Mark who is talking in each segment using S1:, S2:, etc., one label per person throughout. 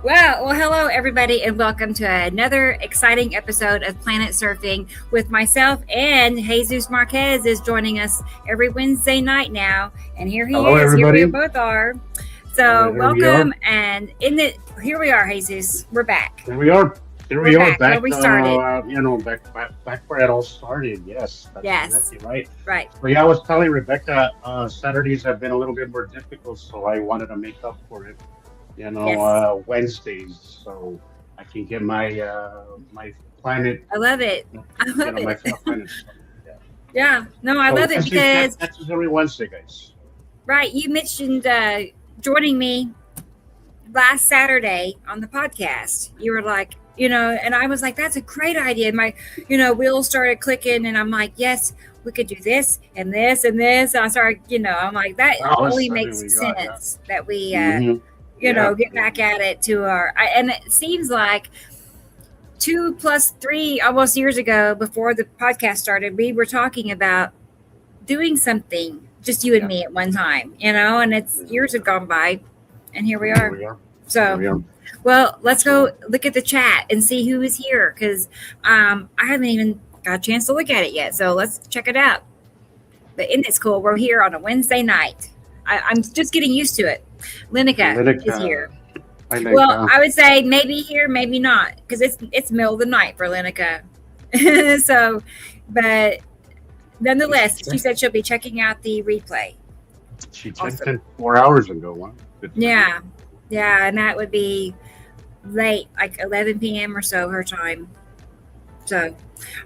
S1: Well, hello everybody, and welcome to another exciting episode of Planet Surfing with myself, and Jesus Marquez is joining us every Wednesday night now, and here he
S2: Hello,
S1: is.
S2: everybody.
S1: Here we both are. So
S2: Here we
S1: welcome,
S2: are.
S1: and here we are, Jesus. We're back.
S2: Here we are.
S1: We're back where
S2: Back.
S1: we started.
S2: Back where it all started. Yes, that's
S1: Yes,
S2: exactly right.
S1: right.
S2: So yeah, I was telling Rebecca, Saturdays have been a little bit more difficult, so I wanted to make up for it.
S1: Yes,
S2: Wednesdays, so I can get my planet.
S1: I love it. I love
S2: My
S1: it.
S2: planet stuff. Yeah.
S1: Yeah, no, I
S2: So
S1: love it because
S2: that's just every Wednesday, guys.
S1: right, you mentioned joining me last Saturday on the podcast. You were like, and I was like, that's a great idea. My, wheels started clicking, and I'm like, yes, we could do this and this and this. And I started, I'm like, that
S2: Oh,
S1: only
S2: Sunday
S1: makes
S2: we
S1: sense that we,
S2: Mm-hmm.
S1: get back at it to and it seems like 2 plus 3 almost years ago, before the podcast started, we were talking about doing something, just you and me at one time, and it's years have gone by, and here we are. So, well, let's go look at the chat and see who is here, because I haven't even got a chance to look at it yet. So let's check it out. But isn't it cool? We're here on a Wednesday night. I'm just getting used to it. Linica is here. Well, I would say maybe here, maybe not, because it's middle of the night for Linica. So, but nonetheless, she said she'll be checking out the replay.
S2: She checked in 4 hours ago. Huh?
S1: Yeah, and that would be late, like 11 p.m. or so her time. So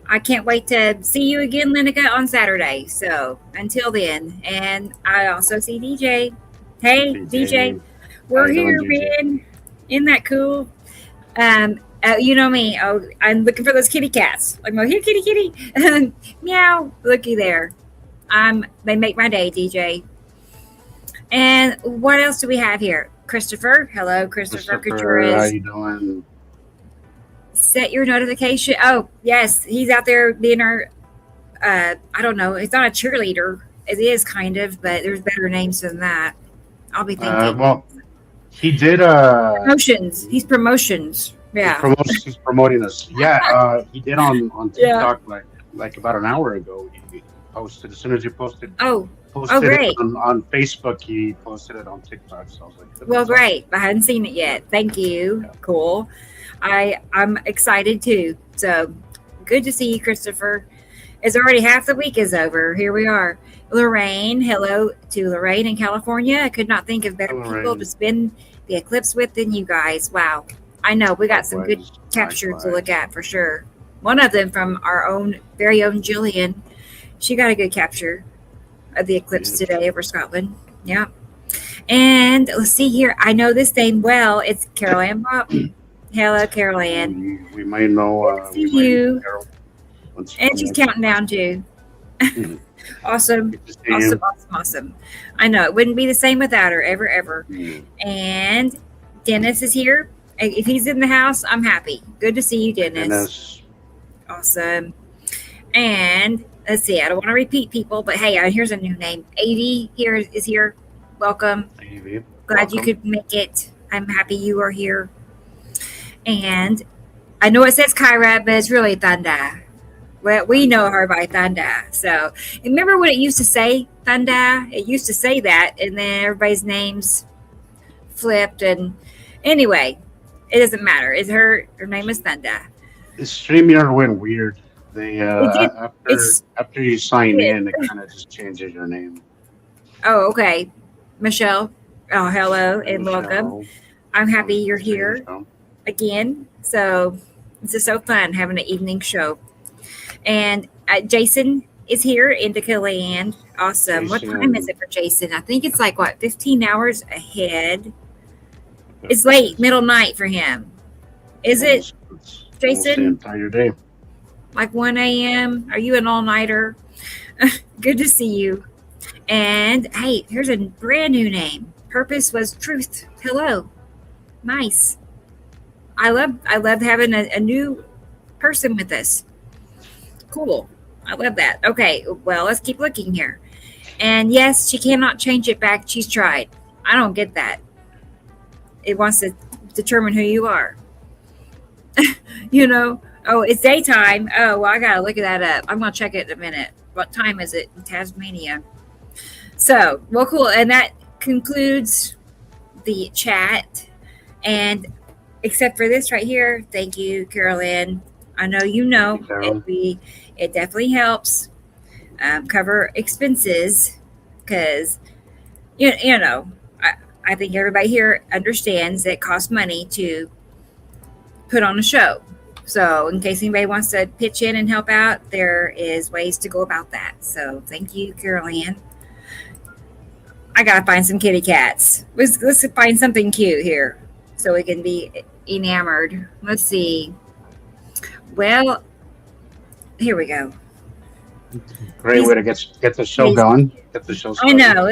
S1: I can't wait to see you again, Linica, on Saturday. So until then, and I also see DJ. Hey, DJ, we're here, man. Isn't that cool? You know me. Oh, I'm looking for those kitty cats. I'm like, here, kitty, meow. Looky there. They make my day, DJ. And what else do we have here? Christopher. Hello, Christopher.
S2: How you doing?
S1: Set your notification. Oh, yes. He's out there being our, I don't know. He's not a cheerleader. It is kind of, but there's better names than that. I'll be thinking.
S2: Well, he did
S1: promotions. He's promotions. Yeah.
S2: He's promoting us. Yeah. He did on TikTok like about an hour ago. He posted as soon as you posted. Posted
S1: great.
S2: It on Facebook. He posted it on TikTok. So I was like,
S1: well, great. I hadn't seen it yet. Thank you. Yeah. Cool. I'm excited too. So good to see you, Christopher. It's already half the week is over. Here we are. Lorraine. Hello to Lorraine in California. I could not think of better people to spend the eclipse with than you guys. Wow. I know we got some good captures to look at for sure. One of them from our very own Jillian. She got a good capture of the eclipse today over Scotland. Yeah. And let's see here. I know this name well. It's Carol Ann Bob. Hello, Carol Ann.
S2: We might know.
S1: See you. And she's counting down too. Awesome. I know it wouldn't be the same without her, ever. And Dennis is here. If he's in the house, I'm happy. Good to see you, Dennis. Awesome. And let's see. I don't want to repeat people, but hey, here's a new name. Avy is here. Welcome.
S2: Avy.
S1: Glad you could make it. I'm happy you are here. And I know it says Kyra, but it's really Thanda. Well, we know her by Thanda. So remember when it used to say Thanda? It used to say that, and then everybody's names flipped. And anyway, it doesn't matter. Her name is Thanda.
S2: The StreamYard went weird. They after you sign in, it kind of just changes your name.
S1: Oh, okay. Michelle. Oh, hello and welcome. I'm happy you're here again. So this is so fun having an evening show. And Jason is here, Indica Land. Awesome. What time is it for Jason? I think it's like 15 hours ahead. It's late, middle night for him. Is it, Jason?
S2: The entire day.
S1: Like 1 a.m. Are you an all-nighter? Good to see you. And hey, here's a brand new name. Purpose was truth. Hello. Nice. I love having a new person with us. Cool. I love that. Okay, well, let's keep looking here. And yes, she cannot change it back. She's tried. I don't get that. It wants to determine who you are. You know, oh, it's daytime. Oh, well, I got to look that up. I'm going to check it in a minute. What time is it in Tasmania? So, well, cool. And that concludes the chat. And except for this right here, thank you, Carolyn. I know you know it definitely helps cover expenses because, you know, I think everybody here understands that it costs money to put on a show. So in case anybody wants to pitch in and help out, there is ways to go about that. So thank you, Carolyn. I got to find some kitty cats. Let's find something cute here so we can be enamored. Let's see. Well, here we go.
S2: Great way to get the show going. Get the show started.
S1: I know.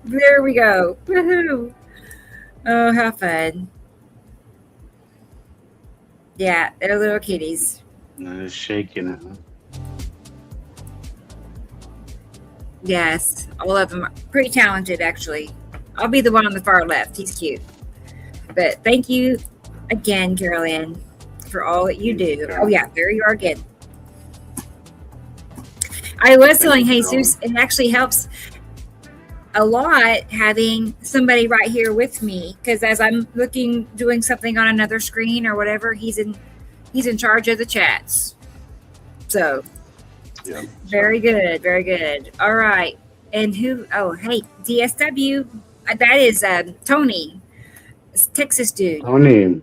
S1: There we go. Woohoo. Oh, how fun. Yeah, they're little kitties.
S2: They're shaking it.
S1: Yes, all of them are pretty talented, actually. I'll be the one on the far left. He's cute. But thank you again, Carolyn, for all that you do. Oh, yeah, there you are again. I was telling Jesus, it actually helps a lot having somebody right here with me, because as I'm doing something on another screen or whatever, he's in charge of the chats. So yeah, very good. All right. And who? Oh, hey, DSW. That is Tony, Texas dude. Tony.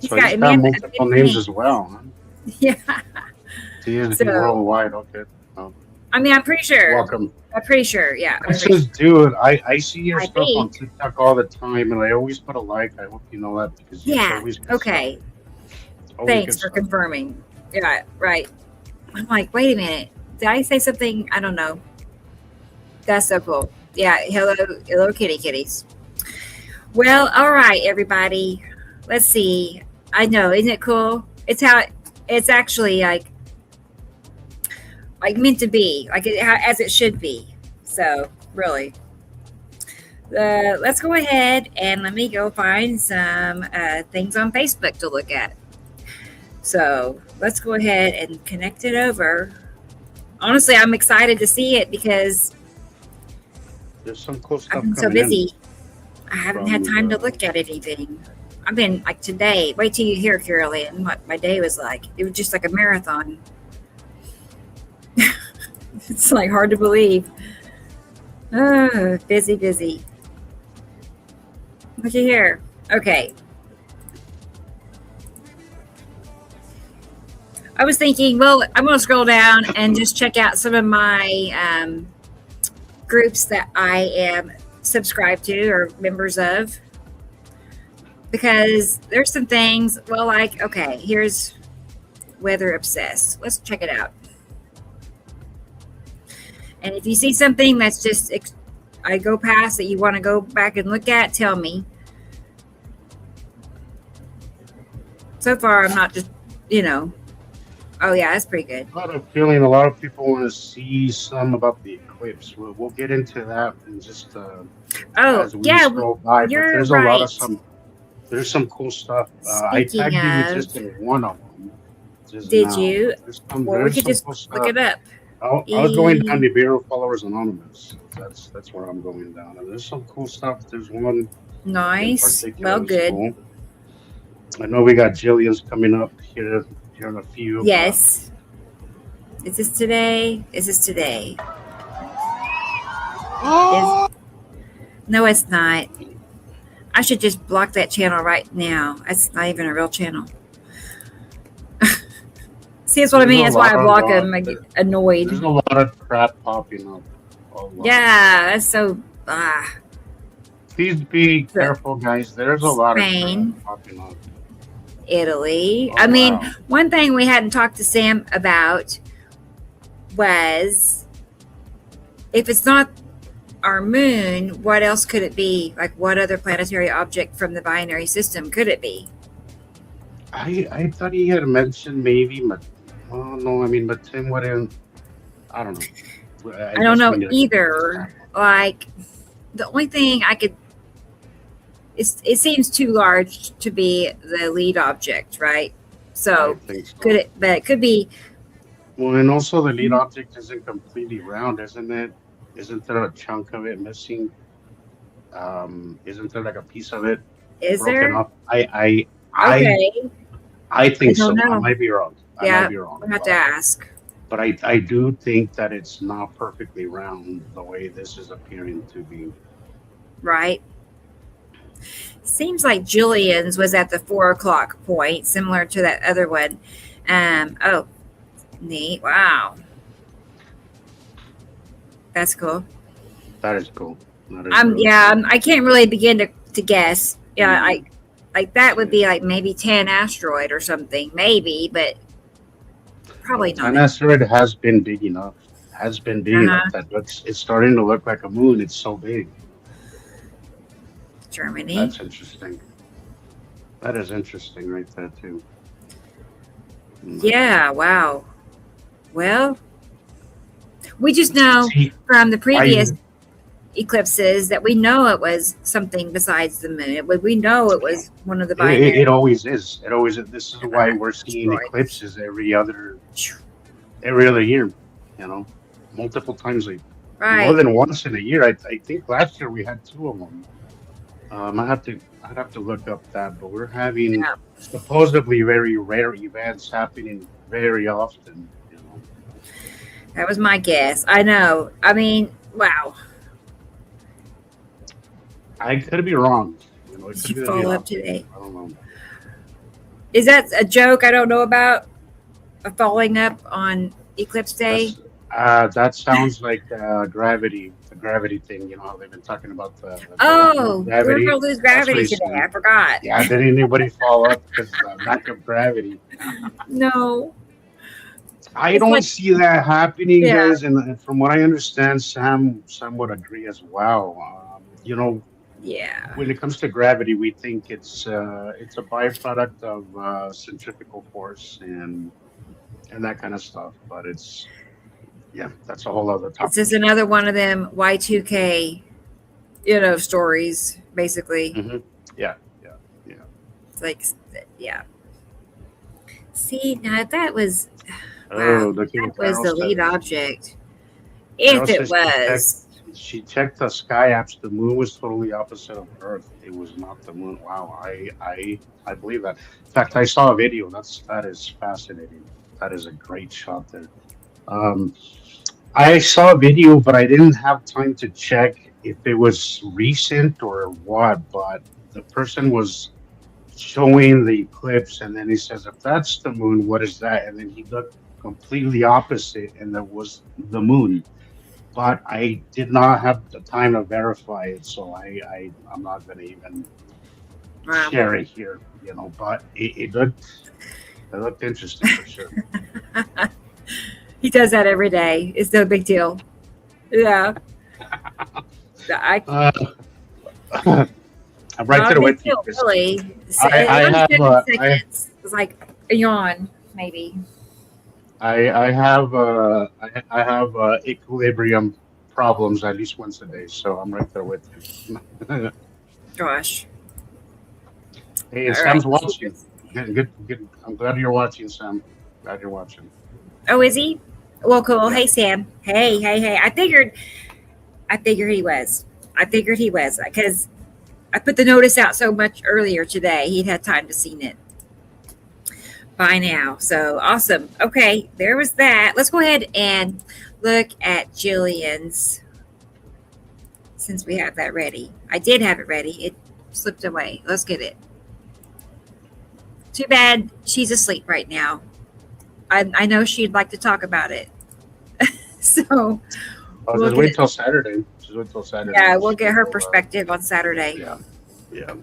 S2: He's got multiple names as well. Huh?
S1: Yeah.
S2: He is worldwide. Okay. Oh.
S1: I mean, I'm pretty sure.
S2: Welcome.
S1: I'm pretty sure. Yeah.
S2: Dude, I see your stuff on TikTok all the time, and I always put a like. I hope you know that because always
S1: okay. Thanks for confirming. Yeah. Right. I'm like, wait a minute. Did I say something? I don't know. That's so cool. Yeah. Hello, kitties. Well, all right, everybody. Let's see. I know, isn't it cool? It's actually like meant to be, as it should be. So really, let's go ahead and let me go find some things on Facebook to look at. So let's go ahead and connect it over. Honestly, I'm excited to see it because
S2: there's some cool stuff.
S1: I've been so busy. I haven't had time to look at anything. I've been like today. Wait till you hear, Carolyn, what my day was like. It was just like a marathon. It's like hard to believe. Oh, busy. What'd you hear? Okay. I was thinking, well, I'm going to scroll down and just check out some of my groups that I am subscribed to or members of. Because there's some things, well, like, okay, here's Weather Obsessed. Let's check it out. And if you see something that's just, I go past that you want to go back and look at, tell me. So far, I'm not just, oh yeah, that's pretty good.
S2: I have a feeling a lot of people want to see some about the eclipse. We'll get into that in just as we scroll by.
S1: You're
S2: but there's
S1: right.
S2: A lot of there's some cool stuff. I tagged you just in one of them.
S1: Did you? Well, we could just look it up.
S2: I was going down Nibiru Followers Anonymous. That's where I'm going down. And there's some cool stuff. There's one.
S1: Nice. Well, good. Cool.
S2: I know we got Jillian's coming up here in a few.
S1: Yes. Is this today? No, it's not. I should just block that channel right now. That's not even a real channel. See, that's what I mean. That's why I block them. I get annoyed.
S2: There's a lot of crap popping up.
S1: Yeah, that's so.
S2: Please be careful, guys. There's a lot of crap popping up.
S1: Italy. I mean, one thing we hadn't talked to Sam about was if it's not our moon, what else could it be? Like, what other planetary object from the binary system could it be?
S2: I thought he had mentioned maybe, but no, I mean, but Tim wouldn't. I don't know.
S1: I don't know either. Like, the only thing I could, it seems too large to be the lead object, right? So,
S2: I think so.
S1: could it? But it could be.
S2: Well, and also the lead object isn't completely round, isn't it? Isn't there a chunk of it missing? Isn't there like a piece of it
S1: Is
S2: broken
S1: there?
S2: off?
S1: Okay.
S2: I
S1: I
S2: think
S1: don't
S2: so. I
S1: know.
S2: might be wrong. I might
S1: Yeah,
S2: be wrong.
S1: we'll have to ask.
S2: But I do think that it's not perfectly round the way this is appearing to be.
S1: Right. Seems like Julian's was at the 4 o'clock point, similar to that other one. Oh, neat. Wow. That's cool.
S2: That is cool. That is really
S1: Yeah,
S2: cool.
S1: I can't really begin to guess. Yeah, like that would be like maybe 10 asteroid or something, maybe, but probably not.
S2: An asteroid has been big enough. Has been big enough that it's starting to look like a moon. It's so big.
S1: Germany.
S2: That's interesting. That is interesting right there too.
S1: Yeah, wow. Well, we just know from the previous eclipses that we know it was something besides the moon. We know it was one of the binary.
S2: It always is. It always is. This is why we're seeing eclipses every other year, multiple times more than once in a year. I think last year we had 2 of them. I'd have to look up that, but we're having supposedly very rare events happening very often.
S1: That was my guess. I know. I mean, wow.
S2: I could be wrong.
S1: Did you follow up today?
S2: I don't know.
S1: Is that a joke I don't know about? A following up on Eclipse Day?
S2: That sounds like gravity. The gravity thing. How they've been talking about the
S1: gravity. We're going to lose gravity today. I forgot.
S2: Yeah, did anybody follow up because lack of gravity?
S1: No.
S2: I don't see that happening, guys. And from what I understand, Sam would agree as well.
S1: Yeah.
S2: When it comes to gravity, we think it's a byproduct of centrifugal force and that kind of stuff. But that's a whole other topic.
S1: This is another one of them Y2K, stories, basically.
S2: Mm-hmm. Yeah.
S1: It's like, yeah. See, now that was,
S2: wow,
S1: that was the lead object. If it was.
S2: She checked the sky apps. The moon was totally opposite of Earth. It was not the moon. Wow, I believe that. In fact, I saw a video. That is fascinating. That is a great shot there. I saw a video, but I didn't have time to check if it was recent or what. But the person was showing the eclipse, and then he says, "If that's the moon, what is that?" And then he looked completely opposite, and that was the moon. But I did not have the time to verify it, so I'm not going to even share it here, But it looked interesting for sure.
S1: He does that every day. It's no big deal. Yeah.
S2: I'm right there with you.
S1: Really.
S2: I have.
S1: It's like a yawn, maybe.
S2: I have equilibrium problems at least once a day, so I'm right there with you.
S1: Gosh.
S2: Hey, Sam's watching. Good. I'm glad you're watching, Sam. Glad you're watching.
S1: Oh, is he? Well, cool. Hey, Sam. Hey. I figured he was. Because I put the notice out so much earlier today. He'd had time to see it by now. So awesome. Okay, there was that. Let's go ahead and look at Jillian's, since we have that ready. I did have it ready. It slipped away. Let's get it. Too bad she's asleep right now. I know she'd like to talk about it. So
S2: just wait till Saturday.
S1: Yeah, we'll get her perspective on Saturday.
S2: Yeah.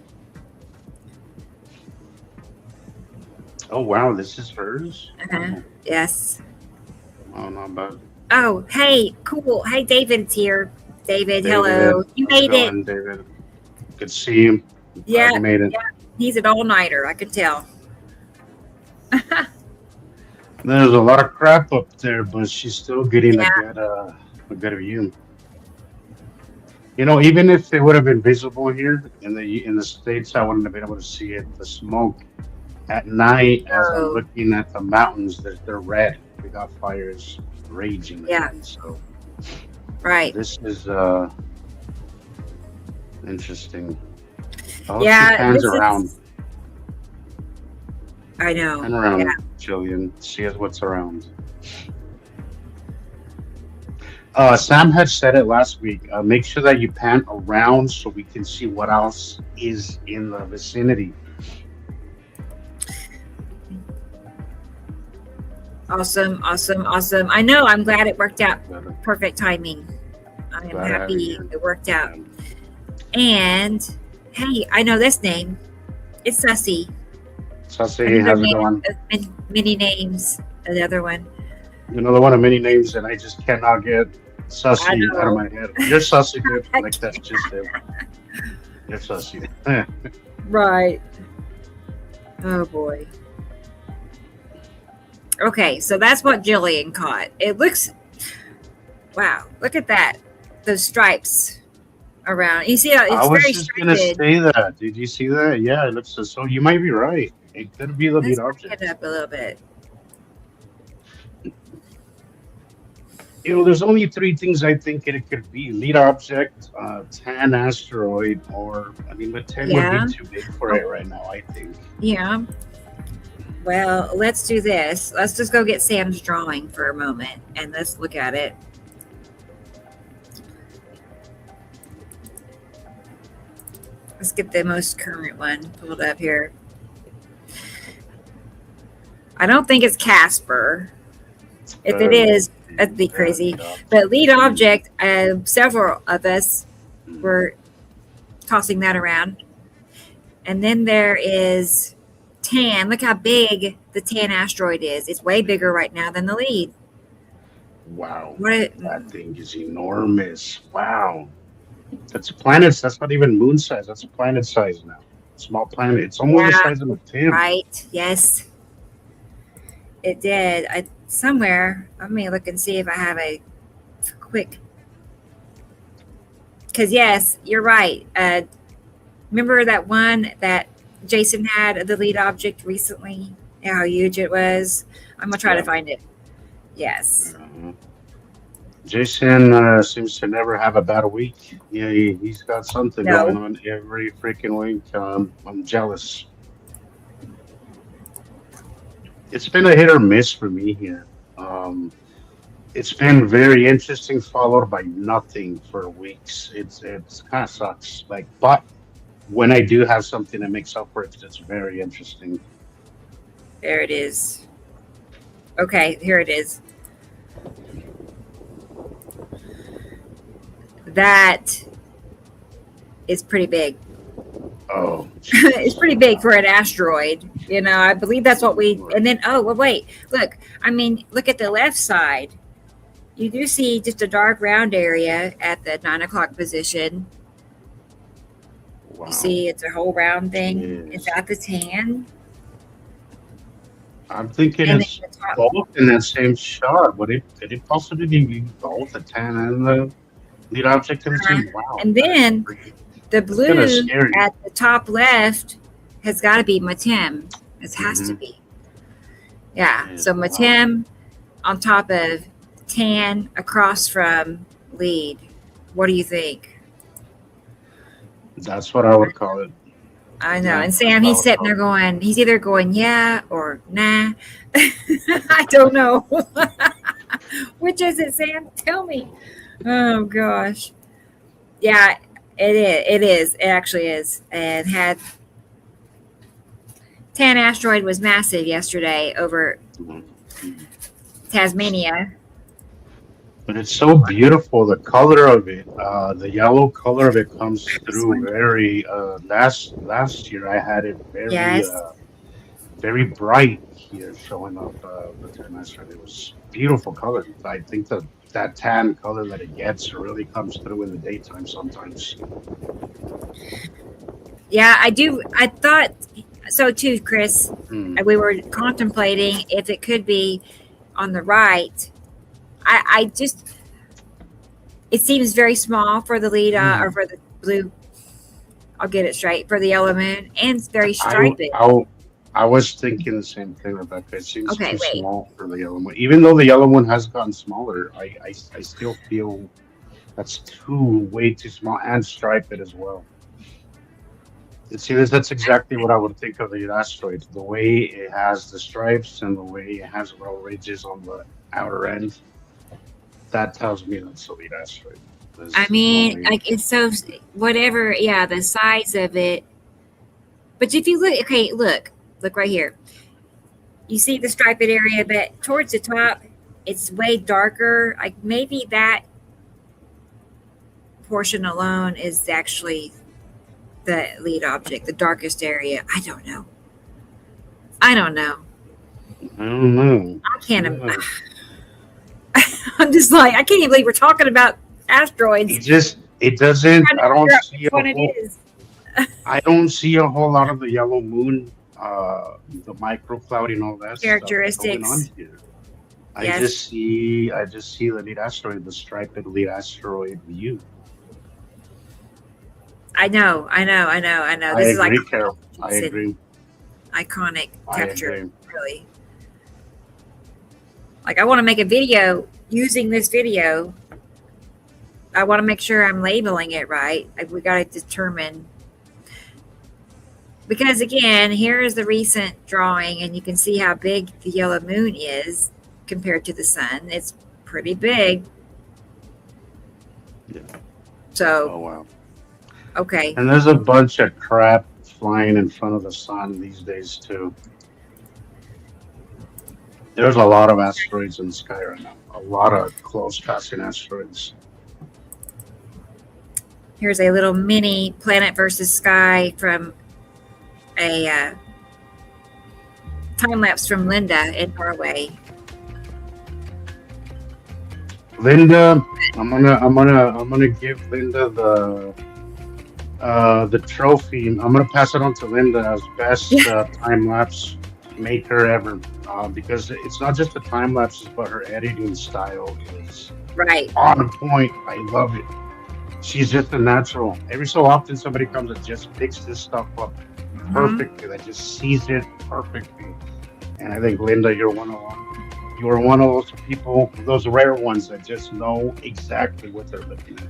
S2: Oh wow, this is hers?
S1: Yes.
S2: Oh, not bad.
S1: Oh, hey, cool. Hey, David's here. David, hello. You made it.
S2: David. Good to see him.
S1: Yeah,
S2: you made it.
S1: Yeah. He's an all-nighter, I could tell.
S2: There's a lot of crap up there, but she's still getting a good view. Even if they would have been visible here in the States, I wouldn't have been able to see it. The smoke at night, as I'm
S1: Oh,
S2: looking at the mountains, they're red. We got fires raging
S1: yeah,
S2: again. So
S1: right.
S2: this is interesting. Oh, she
S1: Yeah,
S2: pans
S1: this
S2: around.
S1: is. I know.
S2: Pan
S1: Yeah.
S2: around, Jillian. See what's around. Sam had said it last week. Make sure that you pan around so we can see what else is in the vicinity.
S1: Awesome, awesome, awesome. I know. I'm glad it worked out. Perfect timing. I am
S2: Glad to have
S1: happy
S2: you here.
S1: it worked out. And hey, I know this name. It's Sussy.
S2: Sussy, how's it going?
S1: Many names. The other one.
S2: Another one of many names, and I just cannot get Sussy out of my head. You're Sussy, dude. Like, that's just it. You're Sussy.
S1: Right. Oh boy. Okay, so that's what Jillian caught. It looks, wow, look at that. Those stripes around. You see how it's
S2: I was
S1: very
S2: just going to say that. Did you see that? Yeah, it looks so. You might be right. It could be the lead object.
S1: Let's pick it up a little bit.
S2: There's only three things I think it could be: lead object, tan asteroid, or but 10 would be too big for it right now, I think.
S1: Yeah. Well, let's do this. Let's just go get Sam's drawing for a moment and let's look at it. Let's get the most current one pulled up here. I don't think it's Casper. If it is, that'd be crazy. But lead object, several of us were tossing that around. And then there is tan. Look how big the tan asteroid is. It's way bigger right now than the lead.
S2: Wow. That thing is enormous. Wow. That's planets. That's not even moon size. That's planet size now. Small planet. It's almost the size of a tin.
S1: Right. Yes. It did. Somewhere. Let me look and see if I have a quick. Because yes, you're right. Remember that one that Jason had the lead object recently? How huge it was. I'm gonna try to find it. Yes.
S2: Jason seems to never have a bad week. Yeah, he's got something going on every freaking week. I'm jealous. It's been a hit or miss for me here. It's been very interesting, followed by nothing for weeks. It's kind of sucks. But when I do have something that makes up for it, it's very interesting.
S1: There it is. Okay, here it is. That is pretty big.
S2: Oh,
S1: it's pretty big for an asteroid. I believe that's what we. And then, wait, look. Look at the left side. You do see just a dark round area at the 9 o'clock position. Wow. You see, it's a whole round thing. Is that the tan?
S2: I'm thinking it's both in that same shot. Could it possibly be both the tan and the lead object in the same? Wow.
S1: And then the blue at the top left has got to be Matem. It has to be. Yeah. So Matem on top of tan across from lead. What do you think?
S2: That's what I would call it.
S1: I know. And Sam, he's sitting there going, he's either going, yeah or nah. I don't know. Which is it, Sam? Tell me. Oh, gosh. Yeah, it is. It is. It actually is. And tan asteroid was massive yesterday over Tasmania.
S2: But it's so beautiful. The color of it, the yellow color of it comes through very. Last year I had it very bright here, showing up the tan asteroid. It was beautiful color. I think that tan color that it gets really comes through in the daytime sometimes.
S1: Yeah, I do. I thought so too, Chris. We were contemplating if it could be on the right. it seems very small for the lead or for the blue. I'll get it straight, for the yellow moon, and it's very striped.
S2: I was thinking the same thing, Rebecca. It seems
S1: Okay,
S2: too
S1: wait.
S2: small for the yellow one. Even though the yellow one has gotten smaller, I still feel that's way too small, and stripe it as well. See, that's exactly what I would think of the asteroid. The way it has the stripes and the way it has little ridges on the outer end, that tells me that's a lead asteroid.
S1: I mean, like, it's so whatever. Yeah, the size of it. But if you look, okay, look right here. You see the striped area, but towards the top, it's way darker. Like, maybe that portion alone is actually the lead object, the darkest area. I don't know.
S2: I don't know.
S1: I can't imagine. I'm just like, I can't even believe we're talking about asteroids.
S2: It doesn't. I don't see a whole lot of the yellow moon, the microcloud and all that
S1: characteristics
S2: stuff going on here. I just see the lead asteroid, the striped lead asteroid view.
S1: I know. This is like
S2: Carol. I agree.
S1: Iconic capture, really. Like, I want to make a video using this video. I want to make sure I'm labeling it right. We got to determine, because again, here is the recent drawing, and you can see how big the yellow moon is compared to the sun. It's pretty big.
S2: Yeah.
S1: So.
S2: Oh wow.
S1: Okay.
S2: And there's a bunch of crap flying in front of the sun these days too. There's a lot of asteroids in the sky right now. A lot of close passing asteroids.
S1: Here's a little mini planet versus sky from a time lapse from Linda in Norway.
S2: Linda, I'm gonna give Linda the trophy. I'm gonna pass it on to Linda as best time lapse maker ever, because it's not just the time lapses, but her editing style is on point. I love it. She's just a natural. Every so often, somebody comes and just picks this stuff up perfectly. That just sees it perfectly. And I think, Linda, you're one of them. You are one of those people, those rare ones that just know exactly what they're looking at.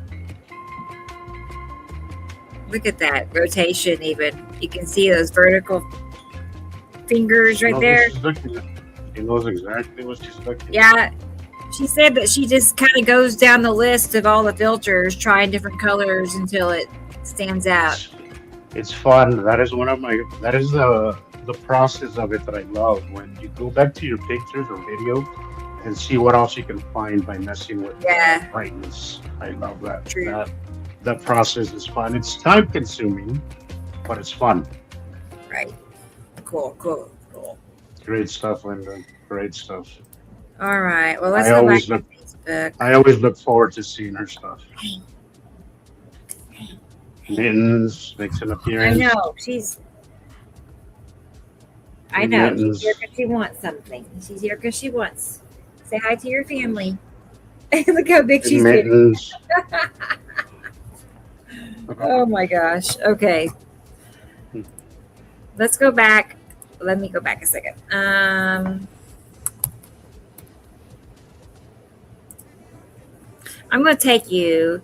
S1: Look at that rotation. Even you can see those vertical fingers right there.
S2: She knows exactly what she's looking at.
S1: Yeah. She said that she just kind of goes down the list of all the filters, trying different colors until it stands out.
S2: It's fun. That is the process of it that I love. When you go back to your pictures or video and see what else you can find by messing with brightness. I love that.
S1: True.
S2: That process is fun. It's time consuming, but it's fun.
S1: Right. Cool.
S2: Great stuff, Linda. Great stuff.
S1: All right. Well, let's go back to Facebook.
S2: I always look forward to seeing her stuff.
S1: Hey.
S2: Mittens makes an appearance.
S1: I know. She's here because she wants something. She's here because she wants. Say hi to your family. Look how big she's getting. Oh my gosh. Okay. Let's go back. Let me go back a second. I'm going to take you.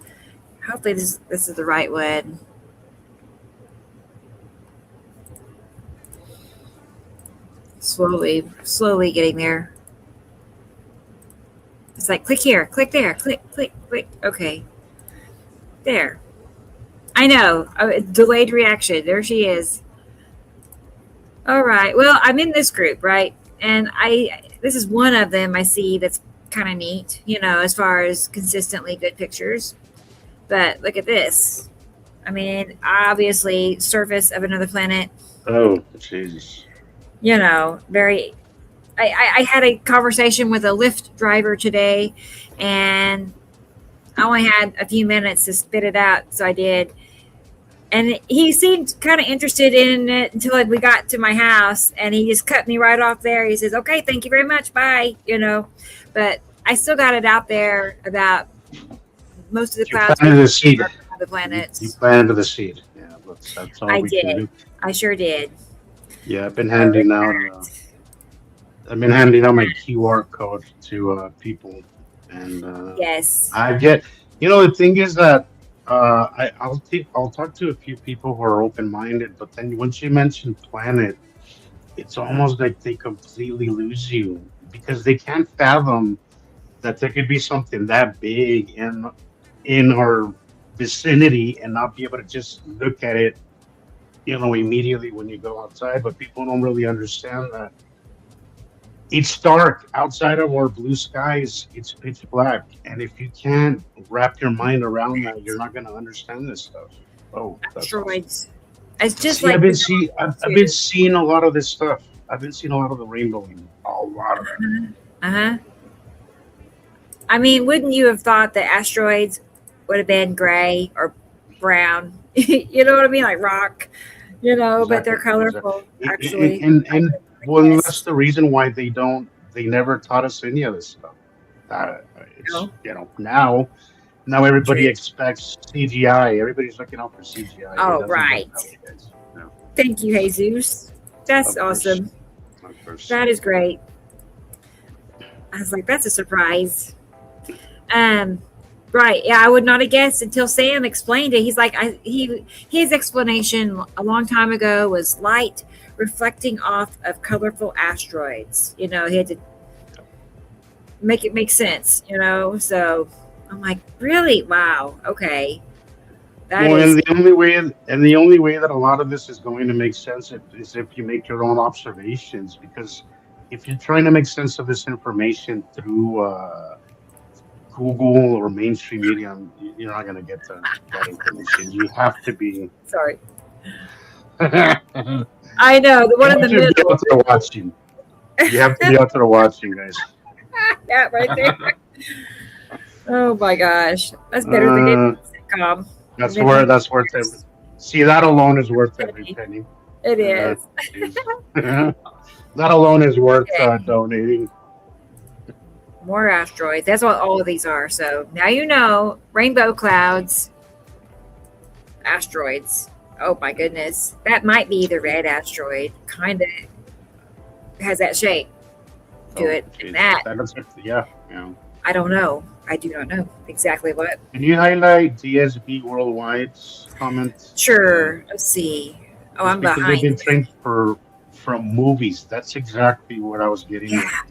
S1: Hopefully this is the right one. Slowly getting there. It's like, click here, click there, click. Okay. There. I know. Delayed reaction. There she is. All right. Well, I'm in this group, right? And this is one of them I see that's kind of neat, as far as consistently good pictures. But look at this. I mean, obviously, surface of another planet.
S2: Oh, Jesus.
S1: Very. I had a conversation with a Lyft driver today, and I only had a few minutes to spit it out, so I did. And he seemed kind of interested in it until we got to my house, and he just cut me right off there. He says, "Okay, thank you very much. Bye." But I still got it out there about most of the
S2: You
S1: clouds
S2: planted the seed.
S1: are the planets.
S2: You planted the seed. Yeah, that's all
S1: I
S2: we can
S1: did.
S2: do.
S1: I sure did.
S2: Yeah, I've been handing out my QR code to people, and
S1: Yes.
S2: I get. The thing is that I'll talk to a few people who are open minded, but then once you mention planet, it's almost like they completely lose you because they can't fathom that there could be something that big in our vicinity and not be able to just look at it, immediately when you go outside. But people don't really understand that it's dark outside of our blue skies. It's pitch black, and if you can't wrap your mind around that, you're not going to understand this stuff. Oh, that's awesome.
S1: Asteroids. It's just
S2: See,
S1: like
S2: I've been seeing a lot of this stuff. I've been seeing a lot of the rainbow, a lot of it.
S1: Uh-huh. I mean, wouldn't you have thought that asteroids would have been gray or brown? You know what I mean? Like rock, but they're colorful, actually.
S2: And well, that's the reason why they never taught us any of this stuff. It's, now everybody expects CGI. Everybody's looking out for CGI.
S1: Oh, right. Thank you, Jesus. That's awesome. That is great. I was like, that's a surprise. Right. Yeah, I would not have guessed until Sam explained it. He's like, his explanation a long time ago was light reflecting off of colorful asteroids. He had to make it make sense, So I'm like, really? Wow. Okay.
S2: And the only way that a lot of this is going to make sense is if you make your own observations, because if you're trying to make sense of this information through Google or mainstream media, you're not going to get that information. You have to be.
S1: Sorry. I know the one in the middle.
S2: Be out there watching. You have to be out there watching, guys.
S1: Yeah, right there. Oh my gosh, that's better than any sitcom.
S2: That's worth it. See, that alone is worth every penny.
S1: It is.
S2: That alone is worth donating.
S1: More asteroids. That's what all of these are. So now rainbow clouds, asteroids. Oh my goodness. That might be the red asteroid. Kind of has that shape to it. And that.
S2: Yeah.
S1: I don't know. I do not know exactly what.
S2: Can you highlight DSB Worldwide's comments?
S1: Sure. Let's see. Oh, I'm behind.
S2: They've been trained from movies. That's exactly what I was getting at.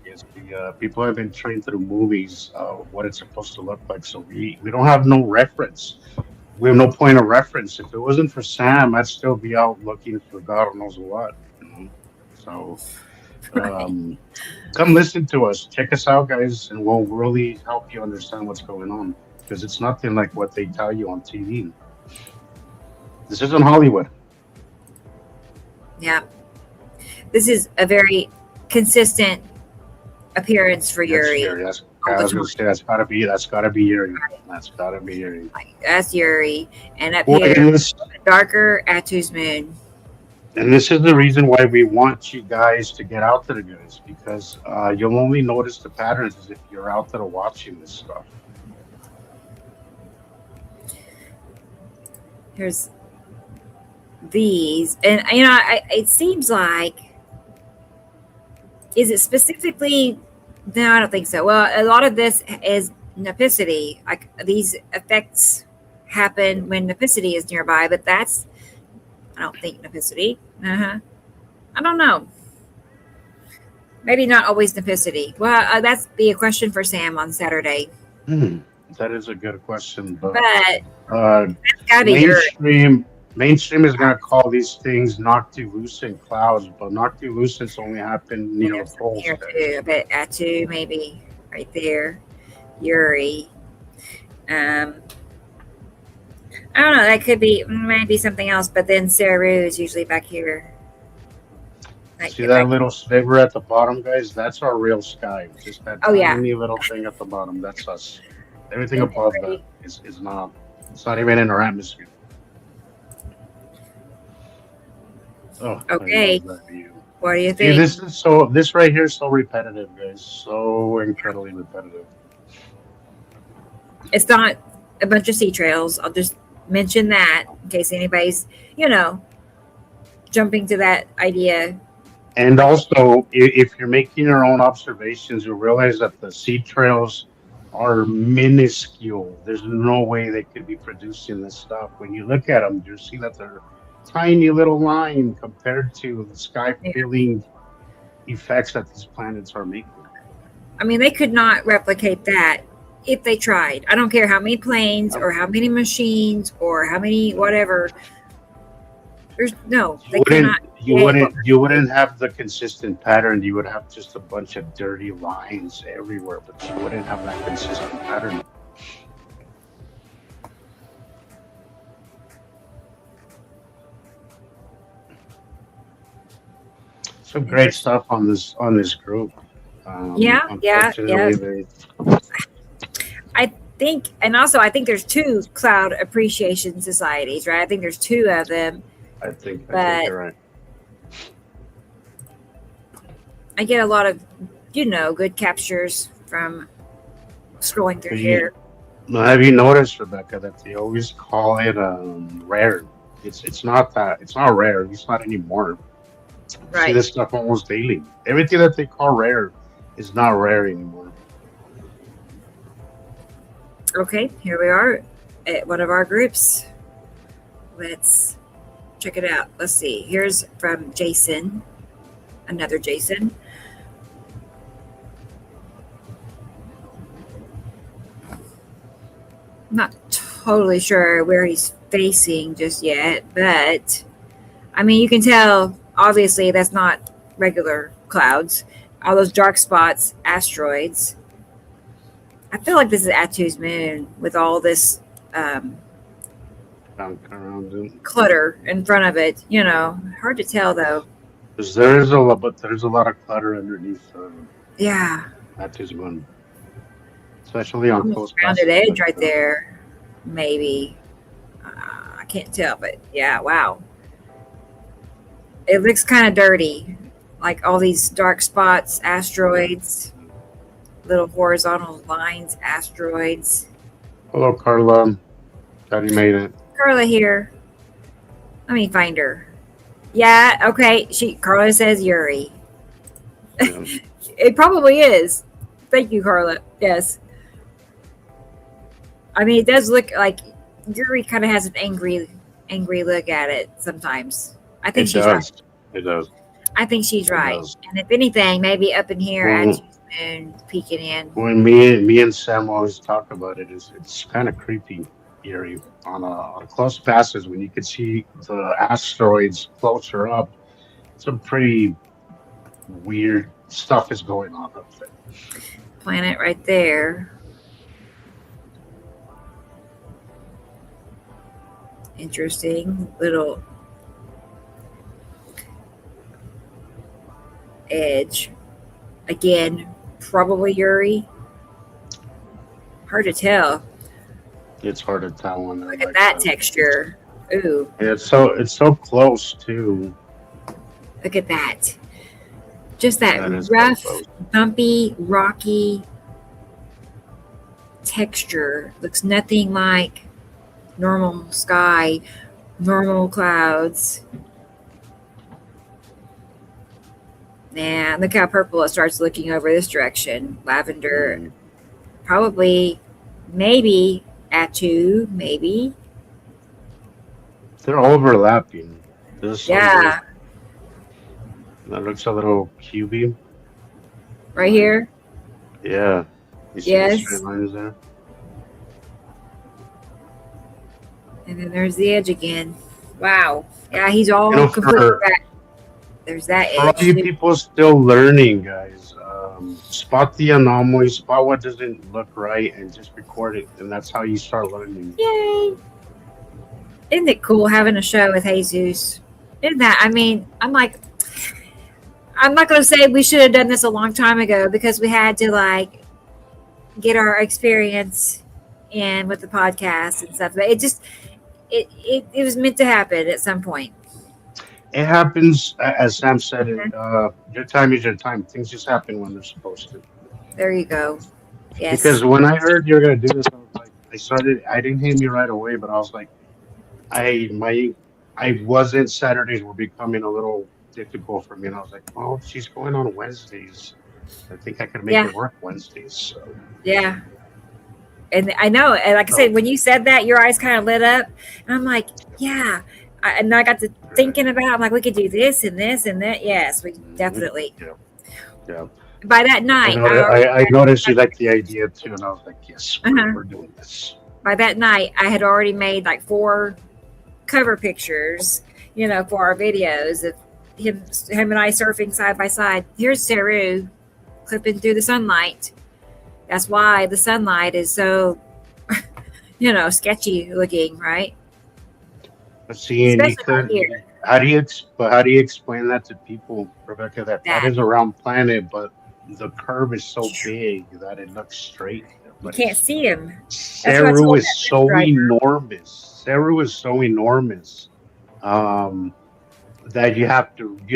S2: People have been trained through movies, what it's supposed to look like. So we don't have no reference. We have no point of reference. If it wasn't for Sam, I'd still be out looking for God knows what. So come listen to us. Check us out, guys, and we'll really help you understand what's going on, because it's nothing like what they tell you on TV. This isn't Hollywood.
S1: Yeah. This is a very consistent appearance for Yuri.
S2: That's gotta be Yuri. That's gotta be Yuri.
S1: That's Yuri. And up here, darker Atu's moon.
S2: And this is the reason why we want you guys to get out there, guys, because you'll only notice the patterns if you're out there watching this stuff.
S1: Here's these, and it seems like, is it specifically? No, I don't think so. Well, a lot of this is nepicity. Like these effects happen when nepicity is nearby, but that's, I don't think nepicity. I don't know. Maybe not always nepicity. Well, that's be a question for Sam on Saturday.
S2: That is a good question, but
S1: that's gotta be
S2: mainstream is going to call these things noctilucent clouds, but noctilucents only happen,
S1: here too. But Atu maybe right there, Yuri. I don't know. That could be maybe something else, but then Saru is usually back here.
S2: See that little sliver at the bottom, guys? That's our real sky. Just that tiny little thing at the bottom. That's us. Everything above that is not. It's not even in our atmosphere. Oh,
S1: okay. What do you think?
S2: This right here is so repetitive, guys. So incredibly repetitive.
S1: It's not a bunch of sea trails. I'll just mention that in case anybody's, jumping to that idea.
S2: And also, if you're making your own observations, you realize that the sea trails are minuscule. There's no way they could be producing this stuff. When you look at them, you see that they're tiny little line compared to the sky filling effects that these planets are making.
S1: I mean, they could not replicate that if they tried. I don't care how many planes or how many machines or how many whatever.
S2: You wouldn't have the consistent pattern. You would have just a bunch of dirty lines everywhere, but you wouldn't have that consistent pattern. Some great stuff on this group.
S1: Yeah. I think, and also I think there's 2 cloud appreciation societies, right? I think there's 2 of them.
S2: I think you're right.
S1: I get a lot of, good captures from scrolling through here.
S2: Have you noticed, Rebecca, that they always call it rare? It's not that. It's not rare. It's not anymore.
S1: Right.
S2: See this stuff almost daily. Everything that they call rare is not rare anymore.
S1: Okay, here we are at one of our groups. Let's check it out. Let's see. Here's from Jason, another Jason. I'm not totally sure where he's facing just yet, but I mean, you can tell, obviously, that's not regular clouds. All those dark spots, asteroids. I feel like this is Atu's moon with all this clutter in front of it. Hard to tell though.
S2: There's a lot of clutter underneath.
S1: Yeah.
S2: Atu's moon, especially on close
S1: rounded edge right there. Maybe I can't tell, but yeah, wow. It looks kind of dirty, like all these dark spots, asteroids. Little horizontal lines, asteroids.
S2: Hello, Carla. Glad you made it.
S1: Carla here. Let me find her. Yeah, okay. Carla says Yuri. Yeah. It probably is. Thank you, Carla. Yes. I mean, it does look like Yuri kind of has an angry look at it sometimes. I think she's right.
S2: It does.
S1: I think she's right. And if anything, maybe up in here, and peeking in.
S2: When me and Sam always talk about it, it's kind of creepy, Yuri, on a close passes when you can see the asteroids closer up. Some pretty weird stuff is going on up there.
S1: Planet right there. Interesting little edge. Again, probably Yuri. Hard to tell.
S2: It's hard to tell when
S1: look at that texture. Ooh.
S2: Yeah, it's so close too.
S1: Look at that. Just that rough, bumpy, rocky texture. Looks nothing like normal sky, normal clouds. Nah, look how purple it starts looking over this direction. Lavender. Probably, maybe, Atu, maybe.
S2: They're overlapping.
S1: Yeah.
S2: That looks a little cubey.
S1: Right here?
S2: Yeah. You see the straight lines there?
S1: And then there's the edge again. Wow. Yeah, he's all completely back. There's that edge.
S2: For all you people still learning, guys, spot the anomaly, spot what doesn't look right, and just record it. And that's how you start learning.
S1: Yay! Isn't it cool having a show with Jesus? Isn't that? I mean, I'm not going to say we should have done this a long time ago because we had to get our experience in with the podcast and stuff. But it was meant to happen at some point.
S2: It happens, as Sam said, your time is your time. Things just happen when they're supposed to.
S1: There you go. Yes.
S2: Because when I heard you were going to do this, I was like, I didn't hit me right away, but I was like, I wasn't, Saturdays were becoming a little difficult for me. And I was like, well, she's going on Wednesdays. I think I can make
S1: Yeah.
S2: it work Wednesdays. So,
S1: Yeah. And I know, and like I said, when you said that, your eyes kind of lit up, and I'm like, yeah. And I got to thinking about, I'm like, we could do this and this and that. Yes, we definitely.
S2: yeah. Yeah.
S1: By that night,
S2: I noticed you liked the idea too, and I was like, yes, we're doing this.
S1: By that night, I had already made like 4 cover pictures, for our videos of him and I surfing side by side. Here's Saru clipping through the sunlight. That's why the sunlight is so, sketchy looking, right?
S2: Let's see, and how do you explain that to people, Rebecca? That is a round planet, but the curve is so big that it looks straight.
S1: You can't see him.
S2: Saru is so enormous. Saru is so enormous that you'd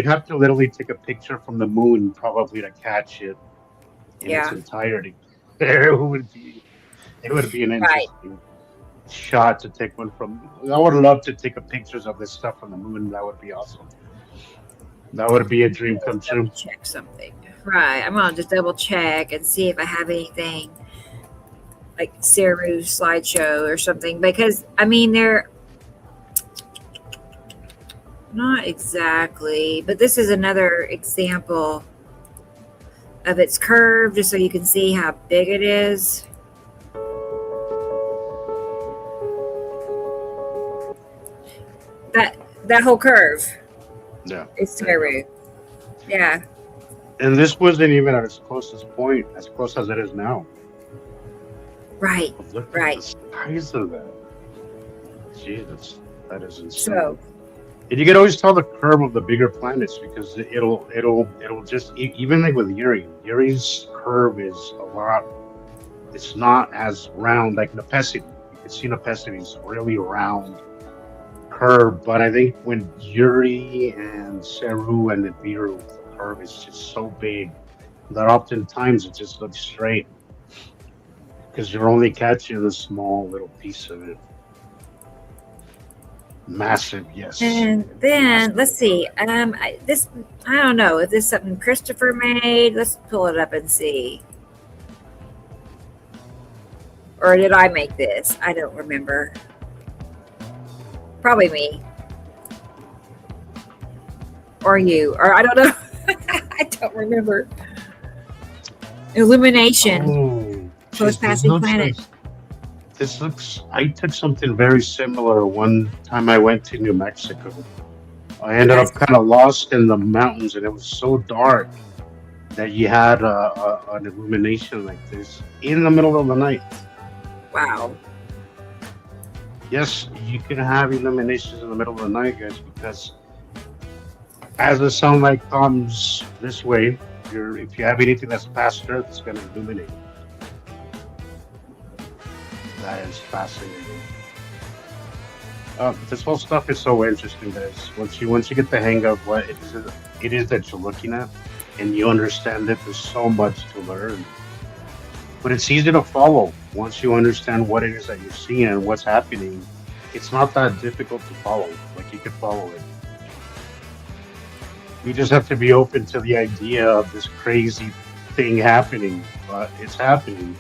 S2: have to literally take a picture from the moon probably to catch it in its entirety. It would be an interesting shot to take one from. I would love to take a pictures of this stuff from the moon. That would be awesome. That would be a dream come true.
S1: Check something. Right. I'm gonna just double check and see if I have anything like Saru slideshow or something, because I mean they're not exactly, but this is another example of its curve, just so you can see how big it is. That whole curve.
S2: Yeah.
S1: Is Saru. Yeah.
S2: And this wasn't even at its closest point, as close as it is now.
S1: Right.
S2: Look
S1: right.
S2: at the size of that. Jesus, that is insane.
S1: So,
S2: and you can always tell the curve of the bigger planets because it'll just, even like with Uri's curve is a lot. It's not as round like Nepesity. You can see Nepesity's really round curve, but I think when Uri and Saru and Nibiru, the curve is just so big that oftentimes it just looks straight because you're only catching a small little piece of it. Massive, yes.
S1: And then let's see. I don't know if this is something Christopher made. Let's pull it up and see. Or did I make this? I don't remember. Probably me. Or you. Or I don't know. I don't remember. Illumination. Close passing planet.
S2: I took something very similar one time I went to New Mexico. I ended up kind of lost in the mountains, and it was so dark that you had an illumination like this in the middle of the night.
S1: Wow.
S2: Yes, you can have illuminations in the middle of the night, guys, because as the sunlight comes this way, if you have anything that's past Earth, it's going to illuminate. That is fascinating. This whole stuff is so interesting, guys. Once you get the hang of what it is that you're looking at, and you understand it, there's so much to learn. But it's easy to follow once you understand what it is that you're seeing and what's happening. It's not that difficult to follow. Like, you can follow it. You just have to be open to the idea of this crazy thing happening, but it's happening.